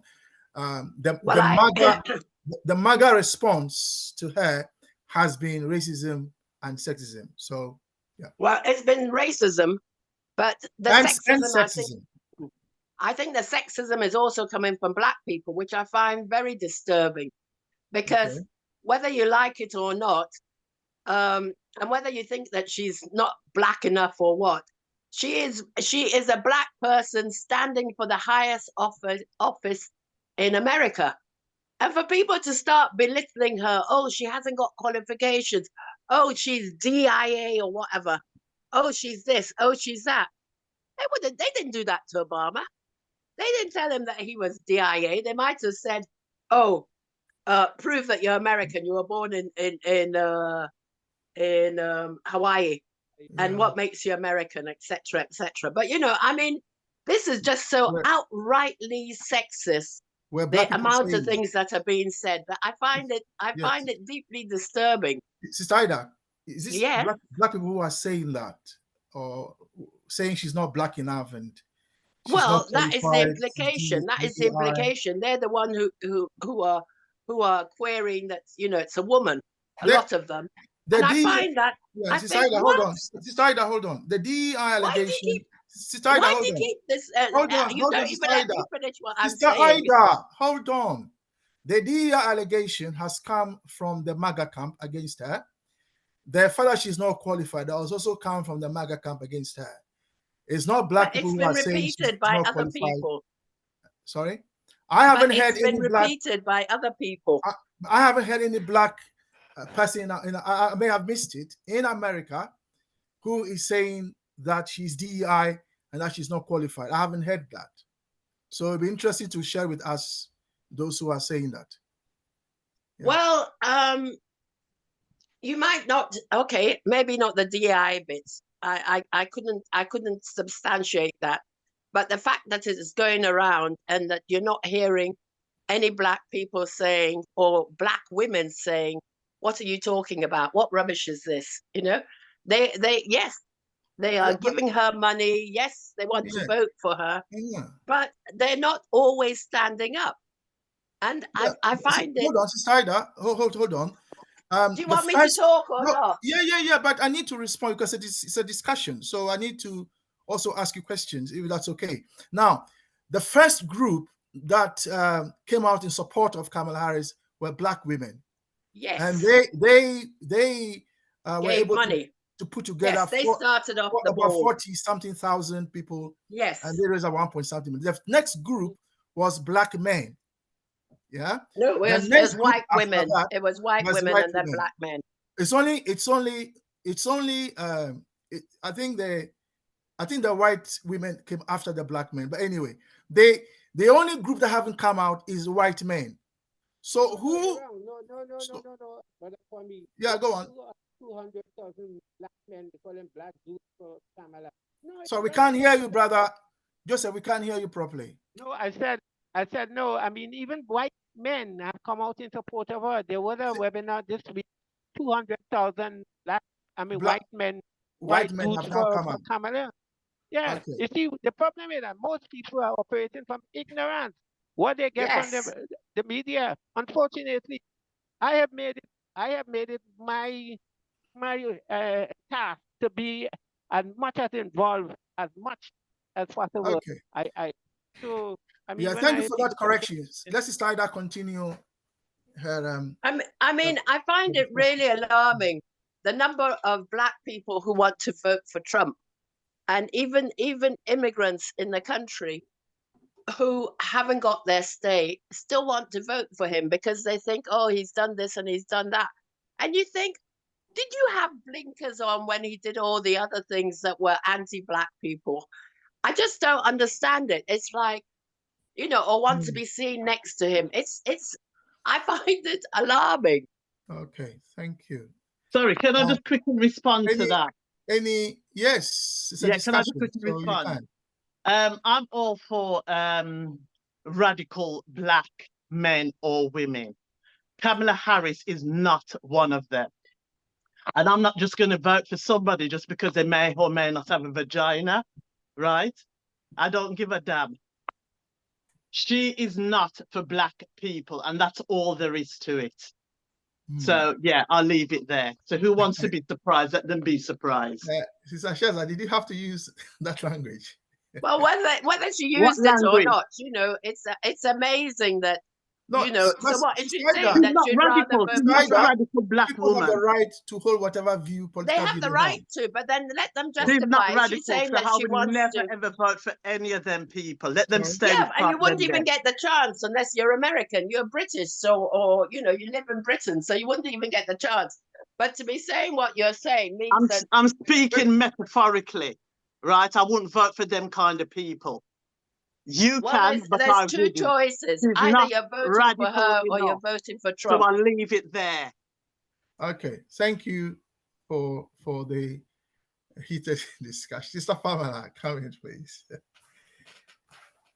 The MAGA response to her has been racism and sexism. So yeah. Well, it's been racism, but the sexism. I think the sexism is also coming from black people, which I find very disturbing, because whether you like it or not, and whether you think that she's not black enough or what, she is a black person standing for the highest office in America. And for people to start belittling her, oh, she hasn't got qualifications, oh, she's DIA or whatever, oh, she's this, oh, she's that. They didn't do that to Obama. They didn't tell him that he was DIA. They might have said, oh, prove that you're American. You were born in Hawaii, and what makes you American, etc., etc. But I mean, this is just so outrightly sexist. The amount of things that are being said that I find it deeply disturbing. Sister Ida, is this black people who are saying that, or saying she's not black enough and well, that is the implication. That is the implication. They're the one who are querying that it's a woman. A lot of them. And I find that. Yeah, Sister Ida, hold on. Sister Ida, hold on. The DEI allegation. Why do you keep this? Hold on, you don't even let me finish what I'm Sister saying. Ida, hold on. The DEI allegation has come from the MAGA camp against her. The fact that she's not qualified has also come from the MAGA camp against her. It's not black people who are saying she's not qualified. It's been repeated by other people. Sorry? I haven't heard any black... It's been repeated by other people. I haven't heard any black person, I may have missed it, in America who is saying that she's DEI and that she's not qualified. I haven't heard that. So it'd be interesting to share with us those who are saying that. Yeah. Well, you might not, okay, maybe not the DEI bits. I couldn't substantiate that. But the fact that it is going around and that you're not hearing any black people saying, or black women saying, what are you talking about? What rubbish is this? They are giving her money. Yes, they want to vote for her, but they're not always standing up. And I find it. Hold on, Sister Ida. Hold on. Do you want me to talk or not? Yeah. But I need to respond because it's a discussion. So I need to also ask you questions, if that's okay. Now, the first group that came out in support of Kamala Harris were black women. Yes. And they were able to put together. Yes, they started off about 40-something thousand people. Yes. And they raised at 1 point something. The next group was black men. Yeah. No, it was white women. It was white women and then black men. I think the white women came after the black men. But anyway, the only group that haven't come out is white men. So who? No. But for me, yeah, go on. 200,000 black men, they call them black Jews for Kamala. No, so we can't hear you, brother. Joseph, we can't hear you properly. No, I said no. I mean, even white men have come out in support of her. There was a webinar this week. 200,000 white men Jews for Kamala. Yeah, okay. You see, the problem is that most people are operating from ignorance. What they get from the media. Unfortunately, I have made it my task to be as much as involved as much as possible. Okay. So I mean, thank you for that correction. Let's start that continue her. I find it really alarming the number of black people who want to vote for Trump. and even immigrants in the country who haven't got their stay still want to vote for him because they think, oh, he's done this and he's done that. And you think, did you have blinkers on when he did all the other things that were anti-Black people? I just don't understand it. It's like, you know, or want to be seen next to him. I find it alarming. Okay, thank you. Sorry, can I just quickly respond to that? Yes, it's a Yeah, can I just discussion, quickly so you respond? can. I'm all for radical Black men or women. Kamala Harris is not one of them. And I'm not just going to vote for somebody just because they may or may not have a vagina, right? I don't give a damn. She is not for Black people, and that's all there is to it. So, yeah, I'll leave it there. So who wants to be surprised? Let them be surprised. Sister Sheza, did you have to use that language? Well, whether she What used it or language? not, you know, it's amazing that, No, you know, so but what is she beside saying? that, That she'd rather vote She's not for a Trump? radical Black people have the woman. right to hold whatever view, They political have view the they right have. to, but then let them She's not justify it. radical, She's saying so that I she would wants never to. ever vote for any of them people. Let them stay Yeah, and you with wouldn't them even there. get the chance unless you're American. You're British, so, or you know, you live in Britain, so you wouldn't even get the chance. But to be saying what you're saying means that I'm speaking metaphorically, right? I wouldn't vote for them kind of people. You can, but there's I two wouldn't. choices. She's Either not you're voting for radical her or you're enough. voting for So Trump. I'll leave it there. Okay, thank you for the heated discussion. Sister Pamela, come in, please.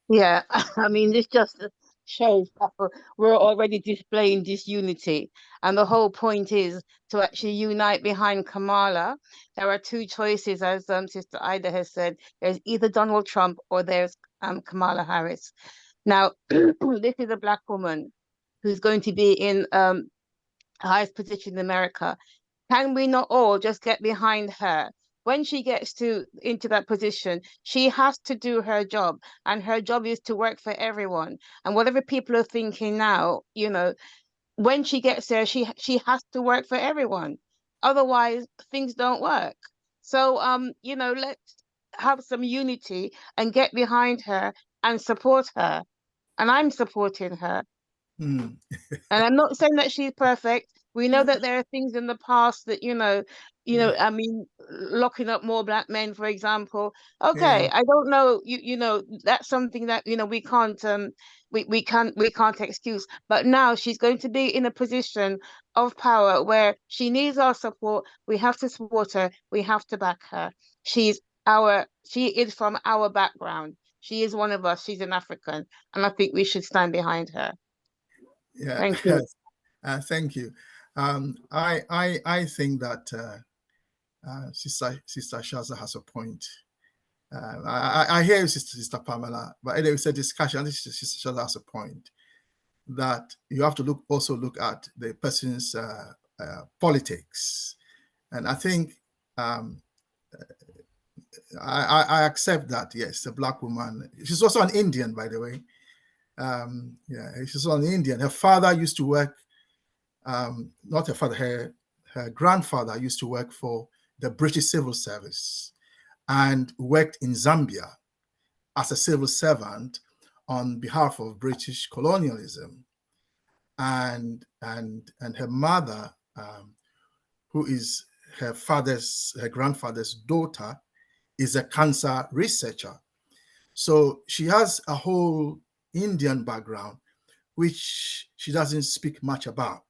Yeah, I mean, this just shows that we're already displaying disunity. And the whole point is to actually unite behind Kamala. There are two choices, as Sister Ida has said. There's either Donald Trump or there's Kamala Harris. Now, this is a Black woman who's going to be in highest position in America. Can we not all just get behind her? When she gets into that position, she has to do her job, and her job is to work for everyone. And whatever people are thinking now, you know, when she gets there, she has to work for everyone. Otherwise, things don't work. So, you know, let's have some unity and get behind her and support her. And I'm supporting her. And I'm not saying that she's perfect. We know that there are things in the past that, I mean, locking up more Black men, for example. Okay, Yeah. I don't know, you know, that's something that, we can't we can't excuse. But now she's going to be in a position of power where she needs our support. We have to support her. We have to back her. She is from our background. She is one of us. She's an African, and I think we should stand behind her. Yeah. Thank you. Thank you. I think that Sister Shaza has a point. I hear you, Sister Pamela, but anyway, it's a discussion. I think Sister Shaza has a point that you have to also look at the person's politics, and I think I accept that. Yes, a Black woman. She's also an Indian, by the way. Yeah, she's also an Indian. Her father used to work. Not her father, her grandfather used to work for the British Civil Service and worked in Zambia as a civil servant on behalf of British colonialism. And her mother, who is her grandfather's daughter, is a cancer researcher. So she has a whole Indian background, which she doesn't speak much about.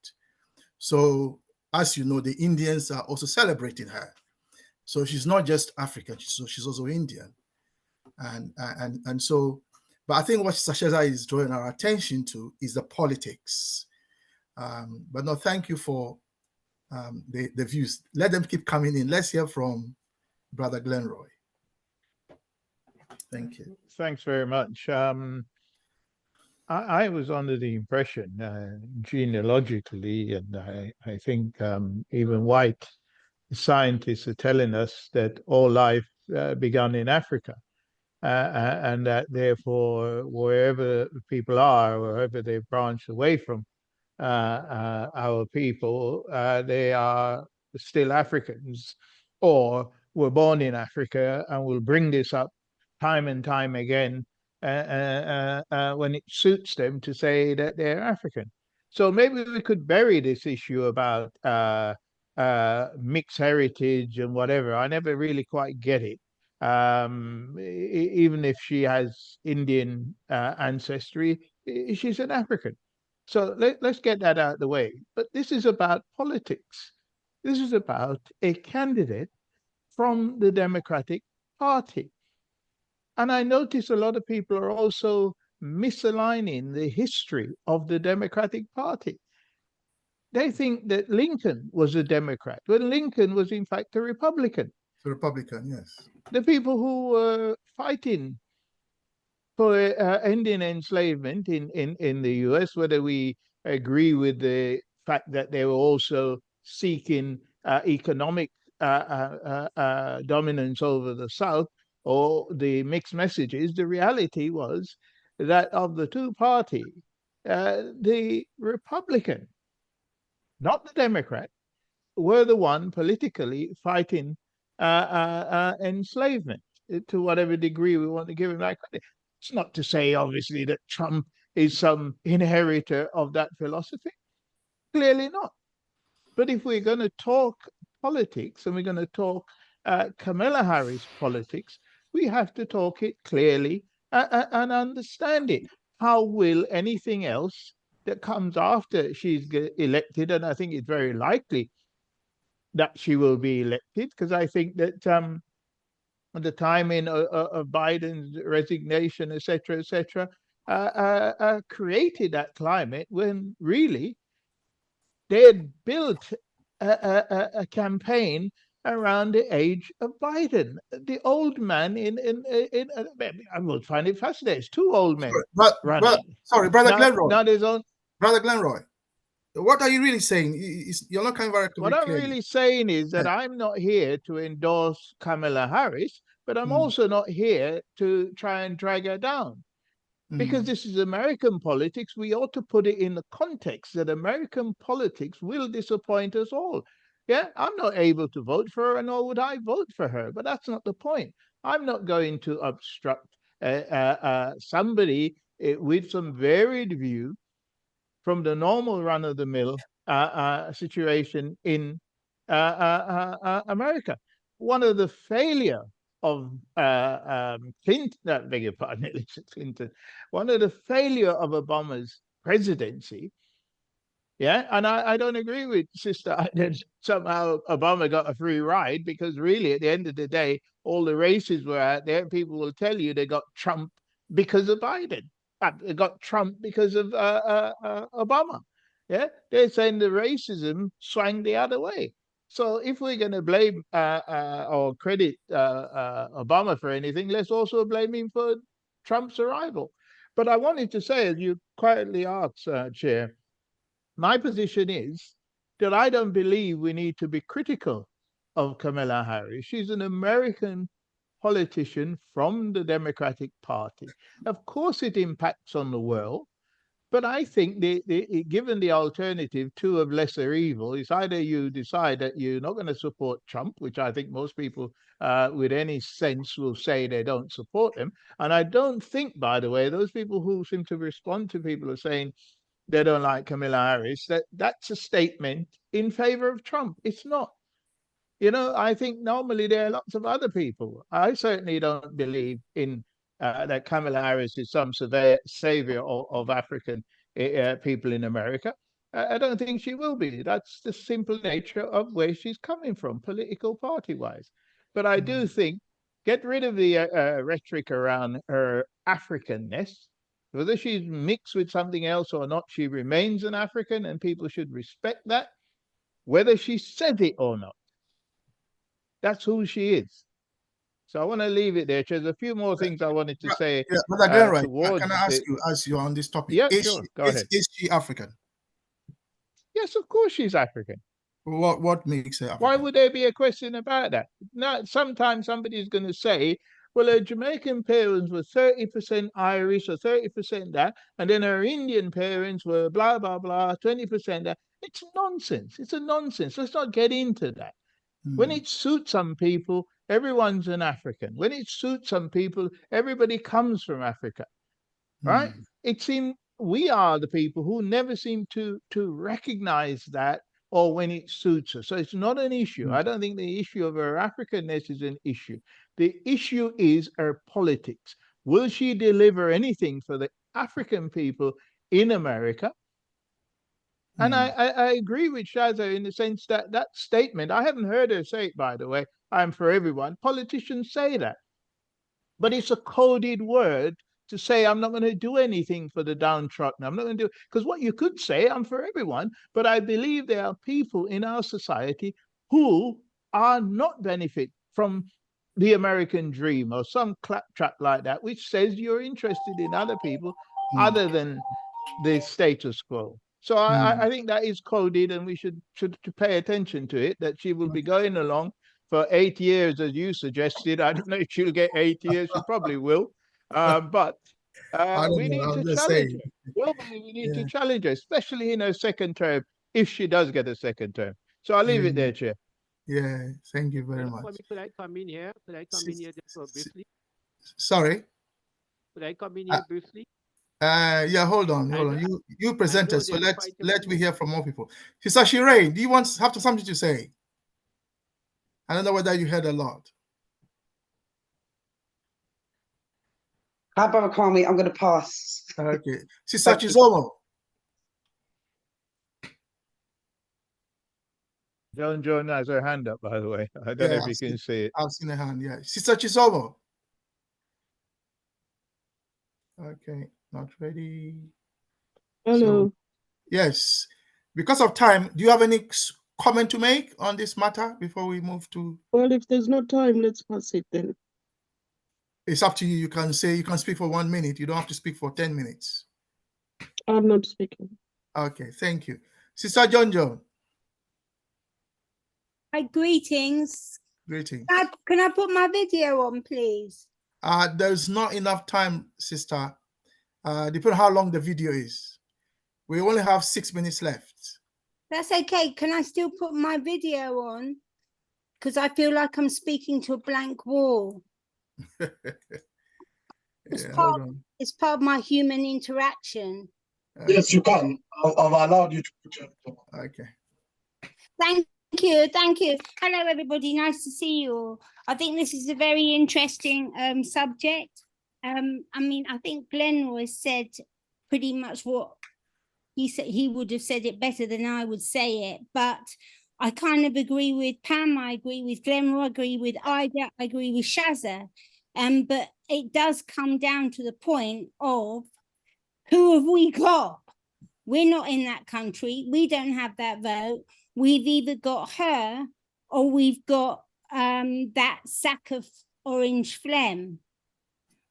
So, as you know, the Indians are also celebrating her. So she's not just African; she's also Indian, and so. But I think what Sasheza is drawing our attention to is the politics. But no, thank you for the views. Let them keep coming in. Let's hear from Brother Glenroy. Thank you. Thanks very much. I was under the impression, genealogically, and I think even white scientists are telling us that all life began in Africa, and that therefore wherever people are, wherever they've branched away from our people, they are still Africans, or were born in Africa and will bring this up time and time again when it suits them to say that they're African. So maybe we could bury this issue about mixed heritage and whatever. I never really quite get it. Even if she has Indian ancestry, she's an African. So let's get that out of the way. But this is about politics. This is about a candidate from the Democratic Party. And I notice a lot of people are also misaligning the history of the Democratic Party. They think that Lincoln was a Democrat, when Lincoln was in fact a Republican. The Republican, yes. The people who were fighting for ending enslavement in the US, whether we agree with the fact that they were also seeking economic dominance over the South, or the mixed messages, the reality was that of the two parties, the Republican, not the Democrat, were the one politically fighting enslavement to whatever degree we want to give him that credit. It's not to say, obviously, that Trump is some inheritor of that philosophy. Clearly not. But if we're going to talk politics and we're going to talk Kamala Harris politics, we have to talk it clearly and understand it. How will anything else that comes after she's elected, and I think it's very likely that she will be elected, because I think that at the timing of Biden's resignation, etc., created that climate when really they had built a campaign around the age of Biden. The old man I will find it fascinating. It's two old men running. Brother Glenroy. Now there's on. Brother Glenroy, what are you really saying? You're not coming very What I'm clearly. really saying is that I'm not here to endorse Kamala Harris, but I'm also not here to try and drag her down. Because this is American politics, we ought to put it in the context that American politics will disappoint us all. Yeah, I'm not able to vote for her, nor would I vote for her, but that's not the point. I'm not going to obstruct somebody with some varied view from the normal run-of-the-mill situation in America. One of the failure of Clinton, beg your pardon, Clinton, one of the failure of Obama's presidency, and I don't agree with Sister that somehow Obama got a free ride, because really at the end of the day, all the races were out there. People will tell you they got Trump because of Biden. They got Trump because of Obama. Yeah, they're saying the racism swung the other way. So if we're going to blame or credit Obama for anything, let's also blame him for Trump's arrival. But I wanted to say, as you quietly asked, Chair, my position is that I don't believe we need to be critical of Kamala Harris. She's an American politician from the Democratic Party. Of course, it impacts on the world, but I think given the alternative, two of lesser evil, is either you decide that you're not going to support Trump, which I think most people with any sense will say they don't support him. And I don't think, by the way, those people who seem to respond to people are saying they don't like Kamala Harris, that's a statement in favor of Trump. It's not. I think normally there are lots of other people. I certainly don't believe in that Kamala Harris is some savior of African people in America. I don't think she will be. That's the simple nature of where she's coming from, political party-wise. But I do think, get rid of the rhetoric around her Africanness. Whether she's mixed with something else or not, she remains an African, and people should respect that, whether she says it or not. That's who she is. So I want to leave it there. There's a few more things I wanted to say. But Glenroy, can I ask you on this topic? Yeah, sure. Go ahead. Is she African? Yes, of course she's African. What makes her African? Why would there be a question about that? Now, sometimes somebody's going to say, well, her Jamaican parents were 30% Irish or 30% that, and then her Indian parents were blah, blah, blah, 20% that. It's nonsense. It's a nonsense. Let's not get into that. When it suits some people, everyone's an African. When it suits some people, everybody comes from Africa, right? It seems we are the people who never seem to recognize that, or when it suits us. So it's not an issue. I don't think the issue of her Africanness is an issue. The issue is her politics. Will she deliver anything for the African people in America? And I agree with Shaza in the sense that that statement, I haven't heard her say it, by the way, I'm for everyone. Politicians say that. But it's a coded word to say, I'm not going to do anything for the downtrodden. I'm not going to do, because what you could say, I'm for everyone. But I believe there are people in our society who are not benefit from the American dream or some claptrap like that, which says you're interested in other people other than the status quo. So I think that is coded, and we should to pay attention to it, that she will be going along for 8 years, as you suggested. I don't know if she'll get 8 years. She probably will. But we need to challenge her. Globally, we need to challenge her, especially in her second term, if she does get a second term. So I'll leave it there, Chair. Yeah, thank you very much. Could I come in here? Could I come in here just for briefly? Sorry? Could I come in here briefly? Yeah, hold on. You presenters, so there's let me hear from more people. Sister Shireen, do you have something to say? I don't know whether you heard a lot. Hi, Brother Kwame, I'm going to pass. Okay. Sister Chizomo. John has her hand up, by the way. I don't know if you can see it. I've seen a hand, yeah. Sister Chizomo. Okay, not ready. Hello. So, yes. Because of time, do you have any comment to make on this matter before we move to? Well, if there's no time, let's pass it then. It's up to you. You can speak for 1 minute. You don't have to speak for 10 minutes. I'm not speaking. Okay, thank you. Sister John. Hi, greetings. Greetings. Can I put my video on, please? There's not enough time, sister. Depending on how long the video is. We only have 6 minutes left. That's okay. Can I still put my video on? Because I feel like I'm speaking to a blank wall. It's part of my human interaction. Yes, you can. I've allowed you to put your. Okay. Thank you. Hello, everybody. Nice to see you all. I think this is a very interesting subject. I mean, I think Glenn has said pretty much what he said. He would have said it better than I would say it, but I kind of agree with Pam. I agree with Glenn. I agree with Ida. I agree with Shaza. But it does come down to the point of who have we got? We're not in that country. We don't have that vote. We've either got her or we've got that sack of orange phlegm.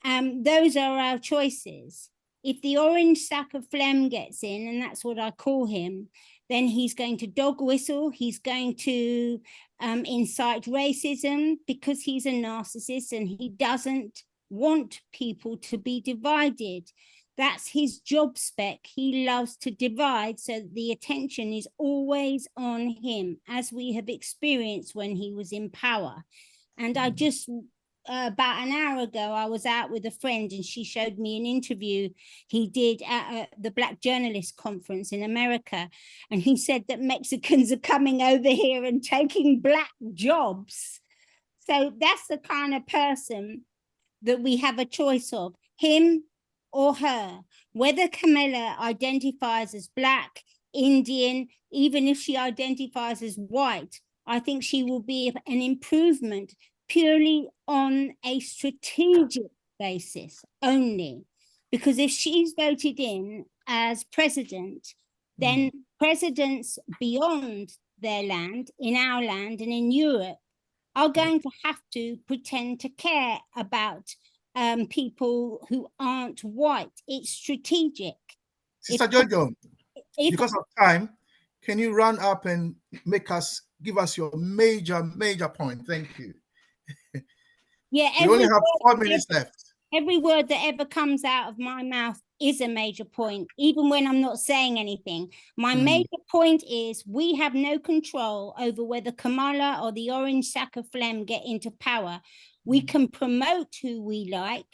Those are our choices. If the orange sack of phlegm gets in, and that's what I call him, then he's going to dog whistle. He's going to incite racism because he's a narcissist and he doesn't want people to be divided. That's his job spec. He loves to divide, so the attention is always on him, as we have experienced when he was in power. And I just, about an hour ago, I was out with a friend and she showed me an interview he did at the Black Journalist Conference in America. And he said that Mexicans are coming over here and taking Black jobs. So that's the kind of person that we have a choice of, him or her. Whether Camilla identifies as Black, Indian, even if she identifies as white, I think she will be an improvement purely on a strategic basis only. Because if she's voted in as president, then presidents beyond their land, in our land and in Europe, are going to have to pretend to care about people who aren't white. It's strategic. Sister Jojo, because of time, can you run up and give us your major point? Thank you. Yeah, we only have 4 minutes left. Every word that ever comes out of my mouth is a major point, even when I'm not saying anything. My major point is we have no control over whether Kamala or the orange sack of phlegm get into power. We can promote who we like,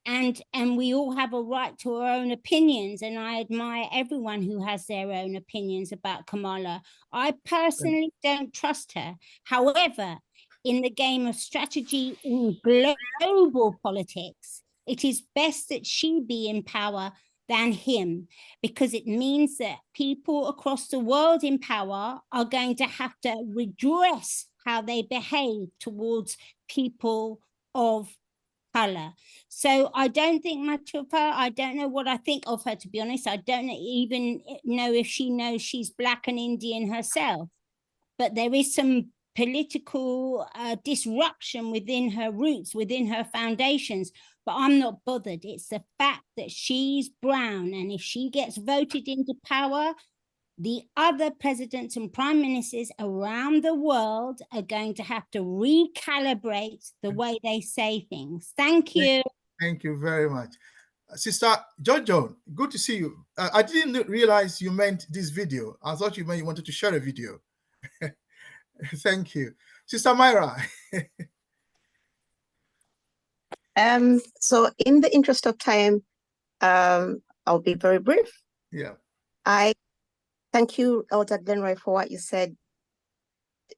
and we all have a right to our own opinions, and I admire everyone who has their own opinions about Kamala. I personally don't trust her. However, in the game of strategy in global politics, it is best that she be in power than him, because it means that people across the world in power are going to have to redress how they behave towards people of color. So I don't think much of her. I don't know what I think of her, to be honest. I don't even know if she knows she's Black and Indian herself. But there is some political disruption within her roots, within her foundations. But I'm not bothered. It's the fact that she's brown, and if she gets voted into power, the other presidents and prime ministers around the world are going to have to recalibrate the way they say things. Thank you. Thank you very much. Sister Jojo, good to see you. I didn't realize you meant this video. I thought you meant you wanted to share a video. Thank you. Sister Myra. So in the interest of time, I'll be very brief. Yeah. I thank you, Elder Glenroy, for what you said.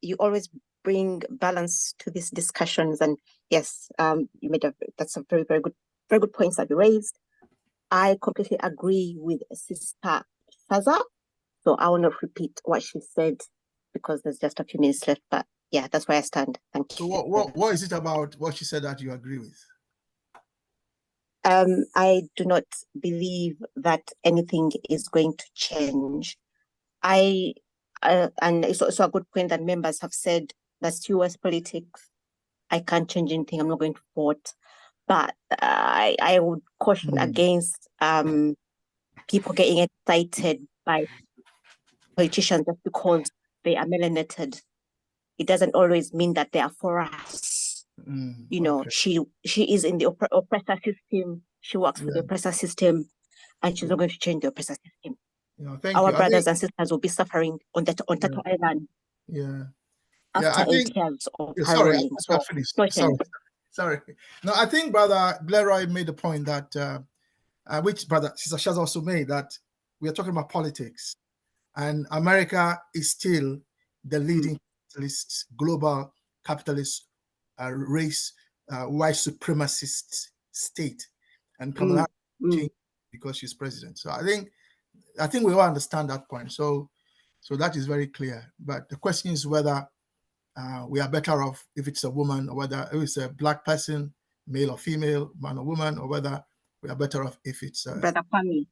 You always bring balance to these discussions, and yes, you made that's a very good points that you raised. I completely agree with Sister Faza, so I will not repeat what she said because there's just a few minutes left. But yeah, that's where I stand. Thank you. So what is it about what she said that you agree with? I do not believe that anything is going to change. And it's also a good point that members have said that's US politics. I can't change anything. I'm not going to vote. But I would caution against people getting excited by politicians just because they are melanated. It doesn't always mean that they are for us. You know, she is in the oppressor system. She works for the oppressor system, and she's not going to change the oppressor system. Our brothers and sisters will be suffering on Tato Island. After 8 years of harrowing. Sorry. No, I think Brother Glenroy made the point that, which Brother Sister Shaz also made, that we are talking about politics, and America is still the leading capitalist, global capitalist race, white supremacist state, and Kamala Harris because she's president. So I think we all understand that point. So that is very clear. But the question is whether we are better off if it's a woman, or whether it's a Black person, male or female, man or woman, or whether we are better off if it's Brother Kwame.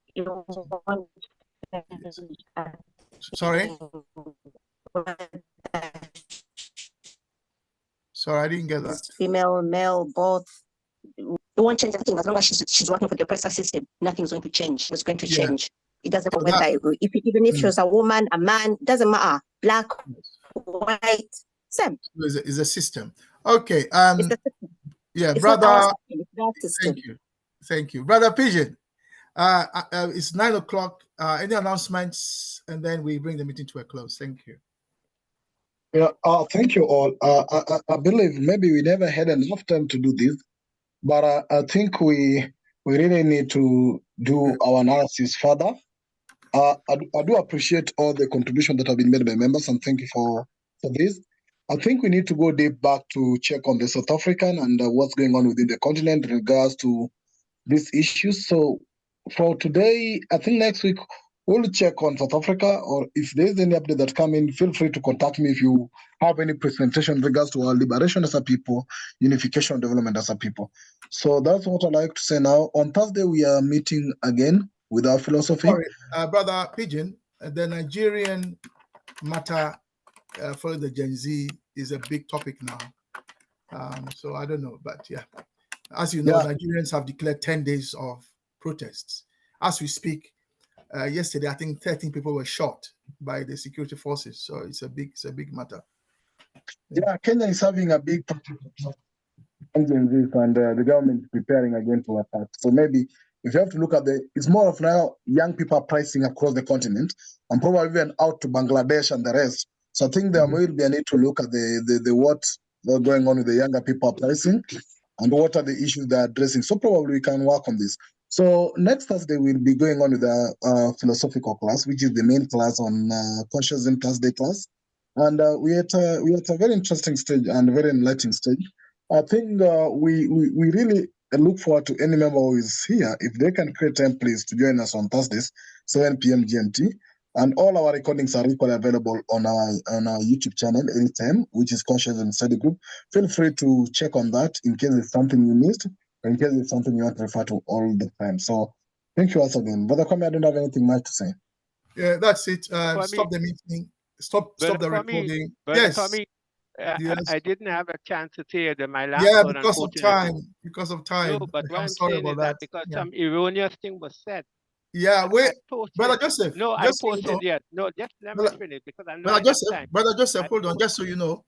Sorry? Sorry, I didn't get that. Female, male, both. It won't change anything as long as she's working for the oppressor system. Nothing's going to change. It's going to change. It doesn't matter whether even if she was a woman, a man, doesn't matter. Black, white, same. It's a system. Okay. It's the system. Yeah, it's brother. Thank you, Brother Pigeon. It's 9 o'clock. Any announcements, and then we bring the meeting to a close. Thank you. Yeah, thank you all. I believe maybe we never had enough time to do this, but I think we really need to do our analysis further. I do appreciate all the contributions that have been made by members, and thank you for this. I think we need to go deep back to check on the South African and what's going on within the continent in regards to these issues. So for today, I think next week we'll check on South Africa, or if there's any update that come in, feel free to contact me if you have any presentation in regards to our liberation as a people, unification, development as a people. So that's what I'd like to say now. On Thursday, we are meeting again with our philosophy. Sorry, Brother Pigeon, the Nigerian matter for the Gen Z is a big topic now. So I don't know, but yeah. As you know, Nigerians have declared 10 days of protests. As we speak, yesterday, I think 13 people were shot by the security forces. So it's a big matter. Yeah, Kenya is having a big protest and the government is preparing again to attack. So maybe if you have to look at it's more of now young people are pricing across the continent and probably even out to Bangladesh and the rest. So I think there will be a need to look at what's going on with the younger people pricing and what are the issues they're addressing. So probably we can work on this. So next Thursday, we'll be going on with the philosophical class, which is the main class on Consciousness Thursday class. And we're at a very interesting stage and very enlightening stage. I think we really look forward to any member who is here, if they can create time, please, to join us on Thursdays, 7 p.m. GMT. And all our recordings are equally available on our YouTube channel anytime, which is Consciousness Study Group. Feel free to check on that in case it's something you missed, or in case it's something you want to refer to all the time. So thank you once again. Brother Kwame, I don't have anything much to say. Yeah, that's it. Stop the meeting. Stop the recording. Yes. Yes. I didn't have a chance to say my last yeah, word, because of time. Because of time. No, but what I'm I'm sorry saying about is that because some erroneous thing was said. Yeah, wait, Brother Joseph. No, I posted yet. No, just let me finish because I know I have time. Brother Joseph, hold on, just so you know,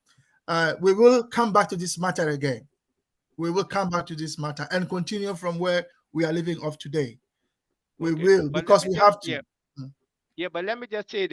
we will come back to this matter again. We will come back to this matter and continue from where we are leaving off today. We will, because we have to. Yeah, but let me just say